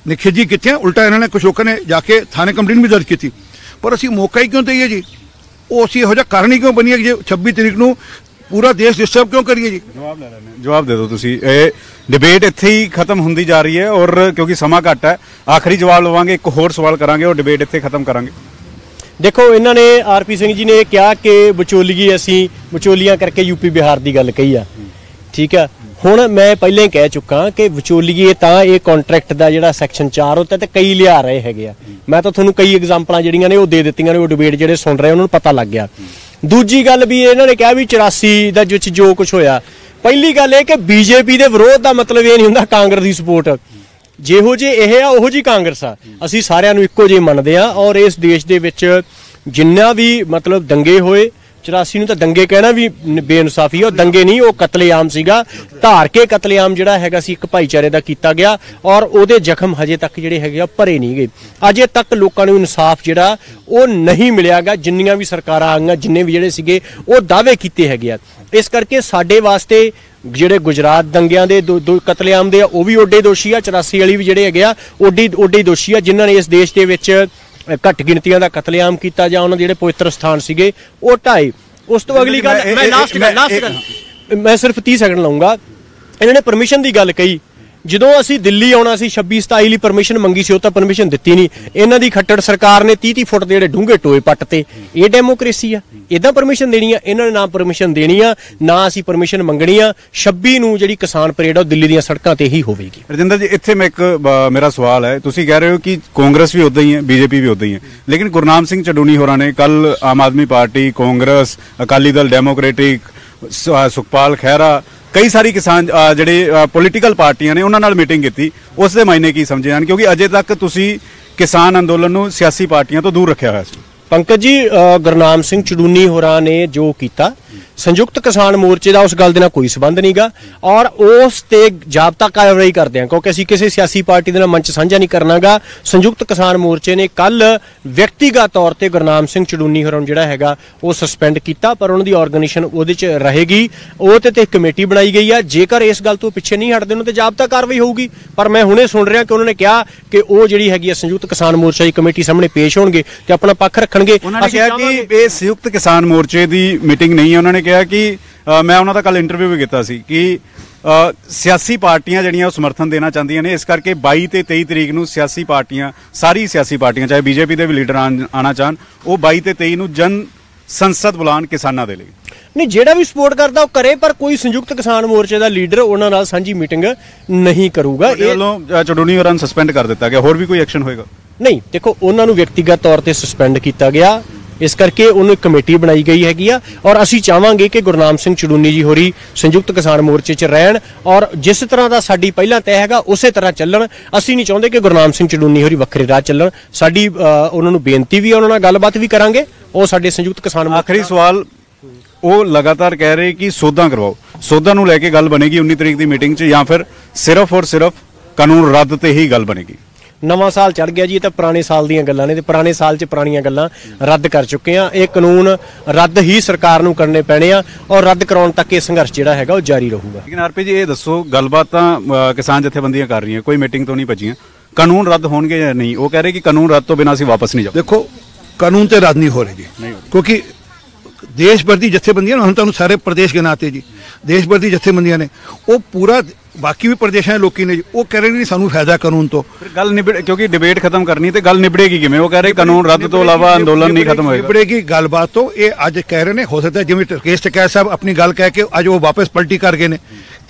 ਨਿਖੇਧੀ ਕੀਤੀ। ਉਲਟਾ ਇਹਨਾਂ ਨੇ ਕੁਝ ਲੋਕਾਂ ਨੇ ਜਾ ਕੇ ਥਾਣੇ ਕੰਪਲੇਂਟ ਵੀ ਦਰਜ ਕੀਤੀ। ਪਰ ਅਸੀਂ ਮੌਕਾ ਹੀ ਕਿਉਂ ਦਈਏ ਜੀ? ਉਹ ਅਸੀਂ ਇਹੋ ਜਿਹਾ ਕਾਰਨ ਹੀ ਕਿਉਂ ਬਣੀਏ ਕਿ 26 ਤਰੀਕ ਨੂੰ ਪੂਰਾ ਦੇਸ਼ ਡਿਸਟਰਬ ਕਿਉਂ ਕਰੀਏ ਜੀ? ਜਵਾਬ ਦੇ ਦਿਓ ਤੁਸੀਂ। ਇਹ ਡਿਬੇਟ ਇੱਥੇ ਹੀ ਖਤਮ ਹੁੰਦੀ ਜਾ ਰਹੀ ਹੈ, ਔਰ ਕਿਉਂਕਿ ਸਮਾਂ ਘੱਟ ਹੈ, ਆਖਰੀ ਜਵਾਬ ਲਵਾਂਗੇ, ਇੱਕ ਹੋਰ ਸਵਾਲ ਕਰਾਂਗੇ ਔਰ ਡਿਬੇਟ ਇੱਥੇ ਖਤਮ ਕਰਾਂਗੇ। ਦੇਖੋ, ਇਹਨਾਂ ਨੇ ਆਰਪੀ ਸਿੰਘ ਜੀ ਨੇ ਕਿਹਾ ਕਿ ਵਿਚੋਲੀਏ ਅਸੀਂ ਵਿਚੋਲੀਆਂ ਕਰਕੇ ਯੂਪੀ ਬਿਹਾਰ ਦੀ ਗੱਲ ਕਹੀ ਆ, ਠੀਕ ਆ। ਹੁਣ ਮੈਂ ਪਹਿਲਾਂ ਹੀ ਕਹਿ ਚੁੱਕਾ ਕਿ ਵਿਚੋਲੀਏ ਤਾਂ ਇਹ ਕੰਟਰੈਕਟ ਦਾ ਜਿਹੜਾ ਸੈਕਸ਼ਨ 4 ਉੱਤੇ ਤੇ ਕਈ ਲਿਆ ਰਹੇ ਹੈਗੇ ਆ। ਮੈਂ ਤਾਂ ਤੁਹਾਨੂੰ ਕਈ ਐਗਜ਼ਾਮਪਲਾਂ ਜਿਹੜੀਆਂ ਨੇ ਉਹ ਦੇ ਦਿੱਤੀਆਂ ਨੇ, ਉਹ ਡਿਬੇਟ ਜਿਹੜੇ ਸੁਣ ਰਹੇ ਉਹਨਾਂ ਨੂੰ ਪਤਾ ਲੱਗ ਗਿਆ। ਦੂਜੀ ਗੱਲ ਵੀ ਇਹਨਾਂ ਨੇ ਕਿਹਾ ਵੀ 84 ਦਾ ਵਿੱਚ ਜੋ ਕੁਝ ਹੋਇਆ, ਪਹਿਲੀ ਗੱਲ ਇਹ ਕਿ ਬੀਜੇਪੀ ਦੇ ਵਿਰੋਧ ਦਾ ਮਤਲਬ ਇਹ ਨਹੀਂ ਹੁੰਦਾ ਕਾਂਗਰਸ ਦੀ ਸਪੋਰਟ। ਜਿਹੋ ਜੇ ਇਹ ਆ ਉਹੋ ਜੀ ਕਾਂਗਰਸ ਆ। ਅਸੀਂ ਸਾਰਿਆਂ ਨੂੰ ਇੱਕੋ ਜਿਹੇ ਮੰਨਦੇ ਆ, ਔਰ ਇਸ ਦੇਸ਼ ਦੇ ਵਿੱਚ ਜਿੰਨਾ ਵੀ ਮਤਲਬ ਦੰਗੇ ਹੋਏ, 84 ਨੂੰ ਤਾਂ ਦੰਗੇ ਕਹਿਣਾ ਵੀ ਬੇਇਨਸਾਫੀ ਆ। ਉਹ ਦੰਗੇ ਨਹੀਂ, ਉਹ ਕਤਲੇਆਮ ਸੀਗਾ। ਧਾਰ ਕੇ ਕਤਲੇਆਮ ਜਿਹੜਾ ਹੈਗਾ ਸੀ ਇੱਕ ਭਾਈਚਾਰੇ ਦਾ ਕੀਤਾ ਗਿਆ, ਔਰ ਉਹਦੇ ਜ਼ਖਮ ਹਜੇ ਤੱਕ ਜਿਹੜੇ ਹੈਗੇ ਆ ਭਰੇ ਨਹੀਂ ਗਏ। ਅਜੇ ਤੱਕ ਲੋਕਾਂ ਨੂੰ ਇਨਸਾਫ ਜਿਹੜਾ ਉਹ ਨਹੀਂ ਮਿਲਿਆਗਾ। ਜਿੰਨੀਆਂ ਵੀ ਸਰਕਾਰਾਂ ਆਈਆਂ, ਜਿੰਨੇ ਵੀ ਜਿਹੜੇ ਸੀਗੇ ਉਹ ਦਾਅਵੇ ਕੀਤੇ ਹੈਗੇ ਆ। ਇਸ ਕਰਕੇ ਸਾਡੇ ਵਾਸਤੇ ਜਿਹੜੇ ਗੁਜਰਾਤ ਦੰਗਿਆਂ ਦੇ ਦੋ ਕਤਲੇਆਮ ਦੇ ਆ ਉਹ ਵੀ ਓਡੇ ਦੋਸ਼ੀ ਆ, 84 ਵਾਲੀ ਵੀ ਜਿਹੜੇ ਹੈਗੇ ਆ ਓਡੇ ਦੋਸ਼ੀ ਆ, ਜਿਨ੍ਹਾਂ ਨੇ ਇਸ ਦੇਸ਼ ਦੇ ਵਿੱਚ ਘੱਟ ਗਿਣਤੀਆਂ ਦਾ ਕਤਲੇਆਮ ਕੀਤਾ ਜਾਂ ਉਹਨਾਂ ਦੇ ਜਿਹੜੇ ਪਵਿੱਤਰ ਸਥਾਨ ਸੀਗੇ ਉਹ ਢਾਏ। ਉਸ ਤੋਂ ਅਗਲੀ ਗੱਲ ਮੈਂ ਲਾਸਟ ਗੱਲ ਮੈਂ ਸਿਰਫ 30 ਸੈਕਿੰਡ ਲਾਉਂਗਾ। ਇਹਨਾਂ ਨੇ ਪਰਮਿਸ਼ਨ ਦੀ ਗੱਲ ਕਹੀ। ਜਦੋਂ ਅਸੀਂ ਦਿੱਲੀ ਆਉਣਾ ਸੀ 26-27 ਲਈ ਪਰਮਿਸ਼ਨ ਮੰਗੀ ਸੀ, ਉਹ ਤਾਂ ਪਰਮਿਸ਼ਨ ਦਿੱਤੀ ਨਹੀਂ। ਇਹਨਾਂ ਦੀ ਖੱਟੜ ਸਰਕਾਰ ਨੇ 30-30 ਫੁੱਟ ਦੇ ਜਿਹੜੇ ਡੂੰਘੇ ਟੋਏ ਪੱਟ ਤੇ। ਇਹ ਡੈਮੋਕ੍ਰੇਸੀ ਆ? ਇਦਾਂ ਪਰਮਿਸ਼ਨ ਦੇਣੀ ਆ? ਇਹਨਾਂ ਨੇ ਨਾ ਪਰਮਿਸ਼ਨ ਦੇਣੀ ਆ, ਨਾ ਅਸੀਂ ਪਰਮਿਸ਼ਨ ਮੰਗਣੀ ਆ। 26 ਨੂੰ ਜਿਹੜੀ ਕਿਸਾਨ ਪਰੇਡ ਆ ਉਹ ਦਿੱਲੀ ਦੀਆਂ ਸੜਕਾਂ ਤੇ ਹੀ ਹੋਵੇਗੀ। ਰਜਿੰਦਰ ਜੀ, ਇੱਥੇ ਮੈਂ ਮੇਰਾ ਸਵਾਲ ਹੈ, ਤੁਸੀਂ ਕਹਿ ਰਹੇ ਹੋ ਕਿ ਕਾਂਗਰਸ ਵੀ ਉਦਾਂ ਹੀ ਹੈ, ਬੀਜੇਪੀ ਵੀ ਉਦਾਂ ਹੀ ਹੈ, ਲੇਕਿਨ ਗੁਰਨਾਮ ਸਿੰਘ ਚਡੂਨੀ ਹੋਰਾਂ ਨੇ ਕੱਲ ਆਮ ਆਦਮੀ ਪਾਰਟੀ, ਕਾਂਗਰਸ, ਅਕਾਲੀ ਦਲ, ਡੈਮੋਕ੍ਰੈਟਿਕ, ਸੁਖਪਾਲ ਖਹਿਰਾ, ਕਈ ਸਾਰੀ ਕਿਸਾਨ ਜਿਹੜੇ ਪੋਲੀਟੀਕਲ ਪਾਰਟੀਆਂ ਨੇ ਉਹਨਾਂ ਨਾਲ ਮੀਟਿੰਗ ਕੀਤੀ। ਉਸ ਦੇ ਮਾਇਨੇ ਕੀ ਸਮਝੇ ਹਨ? ਕਿਉਂਕਿ ਅਜੇ ਤੱਕ ਤੁਸੀਂ ਕਿਸਾਨ ਅੰਦੋਲਨ ਨੂੰ ਸਿਆਸੀ ਪਾਰਟੀਆਂ ਤੋਂ ਦੂਰ ਰੱਖਿਆ ਹੋਇਆ ਸੀ। ਪੰਕਜ ਜੀ, ਗੁਰਨਾਮ ਸਿੰਘ ਚਡੂਨੀ ਹੋਰਾਂ ਨੇ ਜੋ ਕੀਤਾ, ਸੰਯੁਕਤ ਕਿਸਾਨ ਮੋਰਚੇ ਦਾ ਉਸ ਗੱਲ ਦੇ ਨਾਲ ਕੋਈ ਸਬੰਧ ਨਹੀਂਗਾ, ਔਰ ਉਸ ਤੇ ਜਾਬਤਾ ਕਾਰਵਾਈ ਕਰਦੇ ਹਾਂ, ਕਿਉਂਕਿ ਅਸੀਂ ਕਿਸੇ ਸਿਆਸੀ ਪਾਰਟੀ ਦੇ ਨਾਲ ਮੰਚ ਸਾਂਝਾ ਨਹੀਂ ਕਰਨਾਗਾ। ਸੰਯੁਕਤ ਕਿਸਾਨ ਮੋਰਚੇ ਨੇ ਕੱਲ ਵਿਅਕਤੀਗਤ ਤੌਰ ਤੇ ਗੁਰਨਾਮ ਸਿੰਘ ਚਡੂਨੀ ਹੋਰਾਂ ਨੂੰ ਜਿਹੜਾ ਹੈਗਾ ਉਹ ਸਸਪੈਂਡ ਕੀਤਾ, ਪਰ ਉਹਨਾਂ ਦੀ ਆਰਗੇਨਾਈਜੇਸ਼ਨ ਉਹਦੇ 'ਚ ਰਹੇਗੀ। ਉਹ ਤੇ ਕਮੇਟੀ ਬਣਾਈ ਗਈ ਆ। ਜੇਕਰ ਇਸ ਗੱਲ ਤੋਂ ਪਿੱਛੇ ਨਹੀਂ ਹਟਦੇ ਉਹਨਾਂ ਤੇ ਜਾਬਤਾ ਕਾਰਵਾਈ ਹੋਊਗੀ। ਪਰ ਮੈਂ ਹੁਣੇ ਸੁਣ ਰਿਹਾ ਕਿ ਉਹਨਾਂ ਨੇ ਕਿਹਾ ਕਿ ਉਹ ਜਿਹੜੀ ਹੈਗੀ ਆ ਸੰਯੁਕਤ ਕਿਸਾਨ ਮੋਰਚਾ ਦੀ ਕਮੇਟੀ ਸਾਹਮਣੇ ਪੇਸ਼ ਹੋਣਗੇ ਤੇ ਆਪਣਾ ਪੱਖ ਰੱਖਣਗੇ। ਉਹਨਾਂ ਨੇ ਕਿਹਾ ਕਿ ਇਹ ਸੰਯੁਕਤ ਕਿਸਾਨ ਮੋਰਚੇ ਦੀ ਮੀਟਿੰਗ ਨਹੀਂ ਹੈ। ਉਹਨਾਂ ਨੇ ਕਿਹਾ ਕਿ ਮੈਂ ਉਹਨਾਂ ਦਾ ਕੱਲ ਇੰਟਰਵਿਊ ਵੀ ਕੀਤਾ ਸੀ ਕਿ ਸਿਆਸੀ ਪਾਰਟੀਆਂ ਜਿਹੜੀਆਂ ਉਹ ਸਮਰਥਨ ਦੇਣਾ ਚਾਹੁੰਦੀਆਂ ਨੇ, ਇਸ ਕਰਕੇ 22 ਤੇ 23 ਤਰੀਕ ਨੂੰ ਸਿਆਸੀ ਪਾਰਟੀਆਂ, ਸਾਰੀ ਸਿਆਸੀ ਪਾਰਟੀਆਂ ਚਾਹੇ ਬੀਜੇਪੀ ਦੇ ਵੀ ਲੀਡਰ ਆਣਾ ਚਾਹਣ, ਉਹ 22 ਤੇ 23 ਨੂੰ ਜਨ ਸੰਸਦ ਬੁਲਾਉਣ ਕਿਸਾਨਾਂ ਦੇ ਲਈ। ਨਹੀਂ, ਜਿਹੜਾ ਵੀ ਸਪੋਰਟ ਕਰਦਾ ਉਹ ਕਰੇ, ਪਰ ਕੋਈ ਸੰਯੁਕਤ ਕਿਸਾਨ ਮੋਰਚੇ ਦਾ ਲੀਡਰ ਉਹਨਾਂ ਨਾਲ ਸਾਂਝੀ ਮੀਟਿੰਗ ਨਹੀਂ ਕਰੂਗਾ। ਇਹ ਵੱਲੋਂ ਚਡੂਨੀ ਹੋਰਾਂ ਨੂੰ ਸਸਪੈਂਡ ਕਰ ਦਿੱਤਾ ਗਿਆ। ਹੋਰ ਵੀ ਕੋਈ ਐਕਸ਼ਨ ਹੋਏਗਾ? ਨਹੀਂ, ਦੇਖੋ, ਉਹਨਾਂ ਨੂੰ ਵਿਅਕਤੀਗਤ ਤੌਰ ਤੇ ਸਸਪੈਂਡ ਕੀਤਾ ਗਿਆ, ਇਸ ਕਰਕੇ ਉਹਨੂੰ ਇੱਕ ਕਮੇਟੀ ਬਣਾਈ ਗਈ ਹੈਗੀ ਆ। ਔਰ ਅਸੀਂ ਚਾਹਾਂਗੇ ਕਿ ਗੁਰਨਾਮ ਸਿੰਘ ਚਡੂਨੀ ਜੀ ਹੋਰੀ ਸੰਯੁਕਤ ਕਿਸਾਨ ਮੋਰਚੇ 'ਚ ਰਹਿਣ, ਔਰ ਜਿਸ ਤਰ੍ਹਾਂ ਦਾ ਸਾਡੀ ਪਹਿਲਾਂ ਤੈਅ ਹੈਗਾ ਉਸੇ ਤਰ੍ਹਾਂ ਚੱਲਣ। ਅਸੀਂ ਨਹੀਂ ਚਾਹੁੰਦੇ ਕਿ ਗੁਰਨਾਮ ਸਿੰਘ ਚਡੂਨੀ ਹੋਰੀ ਵੱਖਰੇ ਰਾਹ ਚੱਲਣ। ਸਾਡੀ ਉਹਨਾਂ ਨੂੰ ਬੇਨਤੀ ਵੀ, ਉਹਨਾਂ ਨਾਲ ਗੱਲਬਾਤ ਵੀ ਕਰਾਂਗੇ। ਉਹ ਸਾਡੇ ਸੰਯੁਕਤ ਕਿਸਾਨ ਮੋਰਚੇ। ਆਖਰੀ ਸਵਾਲ, ਉਹ ਲਗਾਤਾਰ ਕਹਿ ਰਹੇ ਕਿ ਸੋਧਾਂ ਕਰਵਾਓ, ਸੋਧਾਂ ਨੂੰ ਲੈ ਕੇ ਗੱਲ ਬਣੇਗੀ 19 ਤਰੀਕ ਦੀ ਮੀਟਿੰਗ 'ਚ, ਜਾਂ ਫਿਰ ਸਿਰਫ ਔਰ ਸਿਰਫ ਕਾਨੂੰਨ ਰੱਦ ਤੇ ਹੀ ਗੱਲ ਬਣੇਗੀ? ਨਵਾਂ ਸਾਲ ਚੜ ਗਿਆ ਜੀ, ਇਹ ਤਾਂ ਪੁਰਾਣੇ ਸਾਲ ਦੀਆਂ ਗੱਲਾਂ ਨੇ, ਤੇ ਪੁਰਾਣੇ ਸਾਲ 'ਚ ਪੁਰਾਣੀਆਂ ਗੱਲਾਂ ਰੱਦ ਕਰ ਚੁੱਕੇ ਆ। ਇਹ ਕਾਨੂੰਨ ਰੱਦ ਹੀ ਸਰਕਾਰ ਨੂੰ ਕਰਨੇ ਪੈਣੇ ਆ, ਔਰ ਰੱਦ ਕਰਾਉਣ ਤੱਕ ਇਹ ਸੰਘਰਸ਼ ਜਿਹੜਾ ਹੈਗਾ ਉਹ ਜਾਰੀ ਰਹੂਗਾ। ਲੇਕਿਨ ਆਰਪੀ ਜੀ, ਇਹ ਦੱਸੋ, ਗੱਲਬਾਤ ਤਾਂ ਕਿਸਾਨ ਜਥੇਬੰਦੀਆਂ ਕਰ ਰਹੀਆਂ, ਕੋਈ ਮੀਟਿੰਗ ਤੋਂ ਨਹੀਂ ਭੱਜੀਆਂ, ਕਾਨੂੰਨ ਰੱਦ ਹੋਣਗੇ ਜਾਂ ਨਹੀਂ? ਉਹ ਕਹਿ ਰਹੇ ਕਿ ਕਾਨੂੰਨ ਰੱਦ ਤੋਂ ਬਿਨਾਂ ਅਸੀਂ ਵਾਪਸ ਨਹੀਂ ਜਾਵਾਂਗੇ। ਦੇਖੋ, ਕਾਨੂੰਨ ਤੇ ਰੱਦ ਨਹੀਂ ਹੋ ਰਹੇ ਜੀ, ਕਿਉਂਕਿ ਦੇਸ਼ ਭਰ ਦੀ ਜਥੇਬੰਦੀਆਂ, ਹੁਣ ਤੁਹਾਨੂੰ ਸਾਰੇ ਪ੍ਰਦੇਸ਼ ਗਿਣਾਤੇ ਜੀ, ਦੇਸ਼ ਭਰ ਦੀ ਜਥੇਬੰਦੀਆਂ ਨੇ, ਉਹ ਪੂਰਾ ਬਾਕੀ ਵੀ ਪ੍ਰਦੇਸ਼ਾਂ ਦੇ ਲੋਕੀ ਨੇ ਜੀ, ਉਹ ਕਹਿ ਰਹੇ ਨੇ ਸਾਨੂੰ ਫਾਇਦਾ ਕਾਨੂੰਨ ਤੋਂ। ਫਿਰ ਗੱਲ ਨਿਬੜ, ਕਿਉਂਕਿ ਡਿਬੇਟ ਖਤਮ ਕਰਨੀ ਤੇ ਗੱਲ ਨਿਬੜੇਗੀ ਕਿਵੇਂ? ਉਹ ਕਹਿ ਰਹੇ ਕਾਨੂੰਨ ਰੱਦ ਤੋਂ ਇਲਾਵਾ ਅੰਦੋਲਨ ਨਹੀਂ ਖਤਮ ਹੋਏਗਾ। ਨਿਬੜੇਗੀ ਗੱਲਬਾਤ ਤੋਂ। ਇਹ ਅੱਜ ਕਹਿ ਰਹੇ ਨੇ, ਹੋ ਸਕਦਾ ਜਿਵੇਂ ਰਕੇਸ਼ ਟਕੈਤ ਸਾਹਿਬ ਆਪਣੀ ਗੱਲ ਕਹਿ ਕੇ ਅੱਜ ਉਹ ਵਾਪਸ ਪਲਟੀ ਕਰ ਗਏ ਨੇ।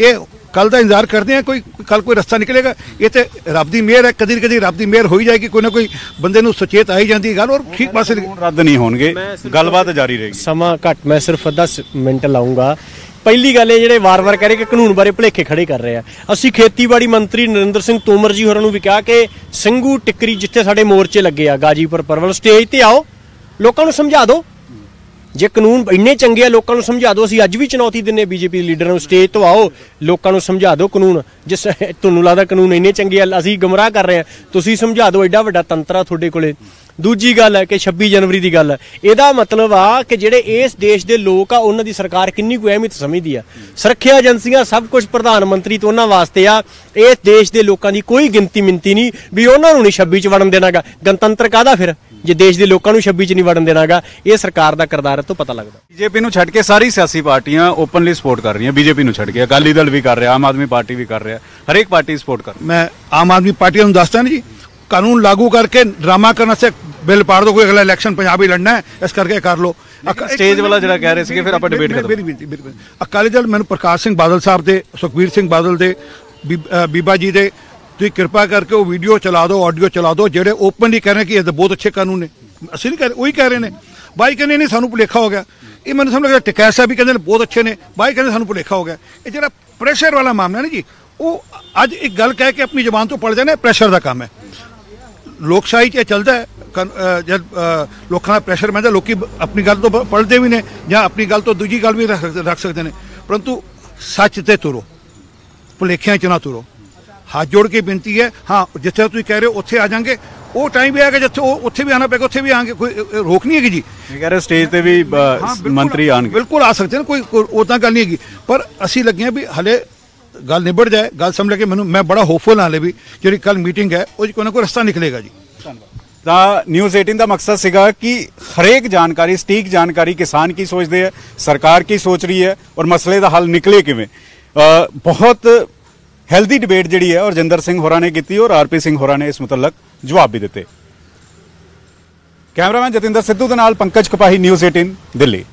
ਇਹ ਕੱਲ ਦਾ ਇੰਤਜ਼ਾਰ ਕਰਦੇ ਆ, ਕੋਈ ਕੱਲ ਕੋਈ ਰਸਤਾ ਨਿਕਲੇਗਾ। ਇਹ ਤੇ ਰੱਬ ਦੀ ਮਿਹਰ ਹੈ, ਕਦੀ ਕਦੀ ਰੱਬ ਦੀ ਮਿਹਰ ਹੋਈ ਜਾਏਗੀ, ਕੋਈ ਨਾ ਕੋਈ ਬੰਦੇ ਨੂੰ ਸੁਚੇਤ ਆਈ ਜਾਂਦੀ ਹੈ ਗੱਲ, ਔਰ ਠੀਕ ਪਾਸੇ ਰੱਦ ਨਹੀਂ ਹੋਣਗੇ, ਗੱਲਬਾਤ ਜਾਰੀ ਰਹੇਗੀ। ਸਮਾਂ ਘੱਟ, ਮੈਂ ਸਿਰਫ ਅੱਧਾ ਮਿੰਟ ਲਾਉਂਗਾ। ਪਹਿਲੀ ਗੱਲ ਇਹ ਜਿਹੜੇ ਵਾਰ-ਵਾਰ ਕਹਿ ਰਹੇ ਕਿ ਕਾਨੂੰਨ ਬਾਰੇ ਭੁਲੇਖੇ ਖੜੇ ਕਰ ਰਹੇ ਆ, ਅਸੀਂ ਖੇਤੀਬਾੜੀ ਮੰਤਰੀ ਨਰਿੰਦਰ ਸਿੰਘ ਤੋਮਰ ਜੀ ਹੋਰਾਂ ਨੂੰ ਵੀ ਕਿਹਾ ਕਿ ਸਿੰਘੂ ਟਿੱਕਰੀ ਜਿੱਥੇ ਸਾਡੇ ਮੋਰਚੇ ਲੱਗੇ ਆ ਗਾਜੀਪੁਰ ਪਰਵਲ, ਸਟੇਜ ਤੇ ਆਓ, ਲੋਕਾਂ ਨੂੰ ਸਮਝਾ ਦਿਓ। ਜੇ ਕਾਨੂੰਨ ਇੰਨੇ ਚੰਗੇ ਆ ਲੋਕਾਂ ਨੂੰ ਸਮਝਾ ਦਿਓ। ਅਸੀਂ ਅੱਜ ਵੀ ਚੁਣੌਤੀ ਦਿੰਨੇ ਬੀਜੇਪੀ ਲੀਡਰਾਂ ਨੂੰ, ਸਟੇਜ ਤੋਂ ਆਓ, ਲੋਕਾਂ ਨੂੰ ਸਮਝਾ ਦਿਓ ਕਾਨੂੰਨ। ਜਿਸ ਤੁਹਾਨੂੰ ਲੱਗਦਾ ਕਾਨੂੰਨ ਇੰਨੇ ਚੰਗੇ ਆ, ਅਸੀਂ ਗੁੰਮਰਾਹ ਕਰ ਰਹੇ ਆ, ਤੁਸੀਂ ਸਮਝਾ ਦਿਓ। ਐਡਾ ਵੱਡਾ ਤੰਤਰ ਆ ਤੁਹਾਡੇ ਕੋਲੇ। ਦੂਜੀ ਗੱਲ ਹੈ ਕਿ 26 ਜਨਵਰੀ ਦੀ ਗੱਲ ਹੈ, ਇਹਦਾ ਮਤਲਬ ਆ ਕਿ ਜਿਹੜੇ ਇਸ ਦੇਸ਼ ਦੇ ਲੋਕ ਆ ਉਹਨਾਂ ਦੀ ਸਰਕਾਰ ਕਿੰਨੀ ਕੁ ਅਹਿਮੀਅਤ ਸਮਝਦੀ ਆ। ਸੁਰੱਖਿਆ ਏਜੰਸੀਆਂ ਸਭ ਕੁਝ ਪ੍ਰਧਾਨ ਮੰਤਰੀ ਤੋਂ ਉਹਨਾਂ ਵਾਸਤੇ ਆ। ਇਸ ਦੇਸ਼ ਦੇ ਲੋਕਾਂ ਦੀ ਕੋਈ ਗਿਣਤੀ ਮਿੰਤੀ ਨਹੀਂ ਵੀ ਉਹਨਾਂ ਨੂੰ ਨਹੀਂ 26 ਚ ਵੜਨ ਦੇਣਾਗਾ। ਗਣਤੰਤਰ ਕਾਹਦਾ ਫਿਰ ਜੇ ਦੇਸ਼ ਦੇ ਲੋਕਾਂ ਨੂੰ 26 ਚ ਨਹੀਂ ਵੜਨ ਦੇਣਾਗਾ। ਇਹ ਸਰਕਾਰ ਦਾ ਕਿਰਦਾਰ ਤੋਂ ਪਤਾ ਲੱਗਦਾ। ਬੀਜੇਪੀ ਨੂੰ ਛੱਡ ਕੇ ਸਾਰੀ ਸਿਆਸੀ ਪਾਰਟੀਆਂ ਓਪਨਲੀ ਸਪੋਰਟ ਕਰ ਰਹੀਆਂ, ਬੀਜੇਪੀ ਨੂੰ ਛੱਡ ਕੇ ਅਕਾਲੀ ਦਲ ਵੀ ਕਰ ਰਿਹਾ, ਆਮ ਆਦਮੀ ਪਾਰਟੀ ਵੀ ਕਰ ਰਿਹਾ, ਹਰੇਕ ਪਾਰਟੀ ਸਪੋਰਟ ਕਰ। ਮੈਂ ਆਮ ਆਦਮੀ ਪਾਰਟੀ ਨੂੰ ਦੱਸਦਾ ਨਾ ਜੀ, ਕਾਨੂੰਨ लागू करके ड्रामा करने से बिल पाड़ दो, कोई अगला इलेक्शन पंजाब ही लड़ना है, इस करके कर लो। ਸਟੇਜ ਵਾਲਾ ਜਿਹੜਾ ਕਹਿ ਰਹੇ ਸੀਗੇ ਫਿਰ ਆਪਾਂ ਡਿਬੇਟ ਕਰਾਂਗੇ। ਅਕਾਲੀ ਦਲ ਮੈਨੂੰ ਪ੍ਰਕਾਸ਼ ਸਿੰਘ ਬਾਦਲ ਸਾਹਿਬ ਦੇ, ਸੁਖਬੀਰ ਸਿੰਘ ਬਾਦਲ ਦੇ, ਬੀਬਾ ਜੀ ਦੇ, ਤੁਸੀਂ ਕਿਰਪਾ ਕਰਕੇ ਉਹ ਵੀਡੀਓ ਚਲਾ ਦਿਓ, ਆਡੀਓ ਚਲਾ ਦਿਓ, ਜਿਹੜੇ ਓਪਨਲੀ ਕਹਿ ਰਹੇ ਕਿ ਇਹ ਤਾਂ ਬਹੁਤ ਅੱਛੇ ਕਾਨੂੰਨ ਨੇ। ਅਸੀਂ ਨਹੀਂ ਕਹਿ ਰਹੇ, ਉਹੀ ਕਹਿ ਰਹੇ ਨੇ। ਬਾਈ ਕਹਿੰਦੇ ਨਹੀਂ ਸਾਨੂੰ ਭੁਲੇਖਾ ਹੋ ਗਿਆ। ਇਹ ਮੈਨੂੰ ਸਮਝ ਲੱਗਦਾ ਟਕੈਤ ਸਾਹਿਬ ਵੀ ਕਹਿੰਦੇ ਨੇ ਬਹੁਤ ਅੱਛੇ ਨੇ, ਬਾਈ ਕਹਿੰਦੇ ਸਾਨੂੰ ਭੁਲੇਖਾ ਹੋ ਗਿਆ। ਇਹ ਜਿਹੜਾ ਪ੍ਰੈਸ਼ਰ ਵਾਲਾ ਮਾਮਲਾ ਨਾ ਜੀ, ਉਹ ਅੱਜ ਇੱਕ ਗੱਲ ਕਹਿ ਕੇ ਆਪਣੀ ਜ਼ਬਾਨ ਤੋਂ ਪੜ ਜਾਣਾ, ਪ੍ਰੈਸ਼ਰ ਦਾ ਕੰਮ ਹੈ। ਲੋਕਸ਼ਾਹੀ 'ਚ ਇਹ ਚੱਲਦਾ ਹੈ, ਜਦ ਲੋਕਾਂ ਦਾ ਪ੍ਰੈਸ਼ਰ ਪੈਂਦਾ ਲੋਕੀ ਆਪਣੀ ਗੱਲ ਤੋਂ ਪਲਟਦੇ ਵੀ ਨੇ ਜਾਂ ਆਪਣੀ ਗੱਲ ਤੋਂ ਦੂਜੀ ਗੱਲ ਵੀ ਰੱਖ ਸਕਦੇ ਨੇ, ਪਰੰਤੂ ਸੱਚ ਤੇ ਤੁਰੋ, ਭੁਲੇਖਿਆਂ 'ਚ ਨਾ ਤੁਰੋ। ਹੱਥ ਜੋੜ ਕੇ ਬੇਨਤੀ ਹੈ। ਹਾਂ, ਜਿੱਥੇ ਤੁਸੀਂ ਕਹਿ ਰਹੇ ਹੋ ਉੱਥੇ ਆ ਜਾਾਂਗੇ, ਉਹ ਟਾਈਮ ਵੀ ਆਏਗਾ ਜਿੱਥੇ ਉੱਥੇ ਵੀ ਆਣਾ ਪਏਗਾ, ਉੱਥੇ ਵੀ ਆਵਾਂਗੇ, ਕੋਈ ਰੋਕ ਨਹੀਂ ਹੈਗੀ ਜੀ। ਇਹ ਕਹਿ ਰਹੇ ਸਟੇਜ ਤੇ ਵੀ ਮੰਤਰੀ ਆਣਗੇ, ਬਿਲਕੁਲ ਆ ਸਕਦੇ ਨੇ, ਕੋਈ ਉਦਾਂ ਗੱਲ ਨਹੀਂ ਹੈਗੀ। ਪਰ ਅਸੀਂ ਲੱਗੇ ਹਾਂ ਵੀ ਹਲੇ ਗੱਲ ਨਿਬੜ ਜਾਏ, ਗੱਲ ਸਮਝ ਕੇ ਮੈਂ ਬੜਾ ਹੋਪਫੁਲ ਹਾਲੇ ਵੀ ਜਿਹੜੀ ਕੱਲ ਮੀਟਿੰਗ ਹੈ ਉਹ 'ਚ ਕੋਈ ਨਾ ਕੋਈ ਰਸਤਾ ਨਿਕਲੇਗਾ ਜੀ। ਤਾਂ ਨਿਊਜ਼ 18 ਦਾ ਮਕਸਦ ਸੀਗਾ ਕਿ ਹਰੇਕ ਜਾਣਕਾਰੀ, ਸਟੀਕ ਜਾਣਕਾਰੀ, ਕਿਸਾਨ ਕੀ ਸੋਚਦੇ ਹੈ, ਸਰਕਾਰ ਕੀ ਸੋਚ ਰਹੀ ਹੈ ਔਰ ਮਸਲੇ ਦਾ ਹੱਲ ਨਿਕਲੇ ਕਿਵੇਂ। ਬਹੁਤ ਹੈਲਦੀ ਡਿਬੇਟ ਜਿਹੜੀ ਹੈ ਰਜਿੰਦਰ ਸਿੰਘ ਹੋਰਾਂ ਨੇ ਕੀਤੀ ਔਰ ਆਰਪੀ ਸਿੰਘ ਹੋਰਾਂ ਨੇ ਇਸ ਮੁਤਲਕ ਜਵਾਬ ਵੀ ਦਿੱਤੇ। ਕੈਮਰਾਮੈਨ ਜਤਿੰਦਰ ਸਿੱਧੂ ਦੇ ਨਾਲ ਪੰਕਜ ਕਪਾਹੀ, ਨਿਊਜ਼ 18 ਦਿੱਲੀ।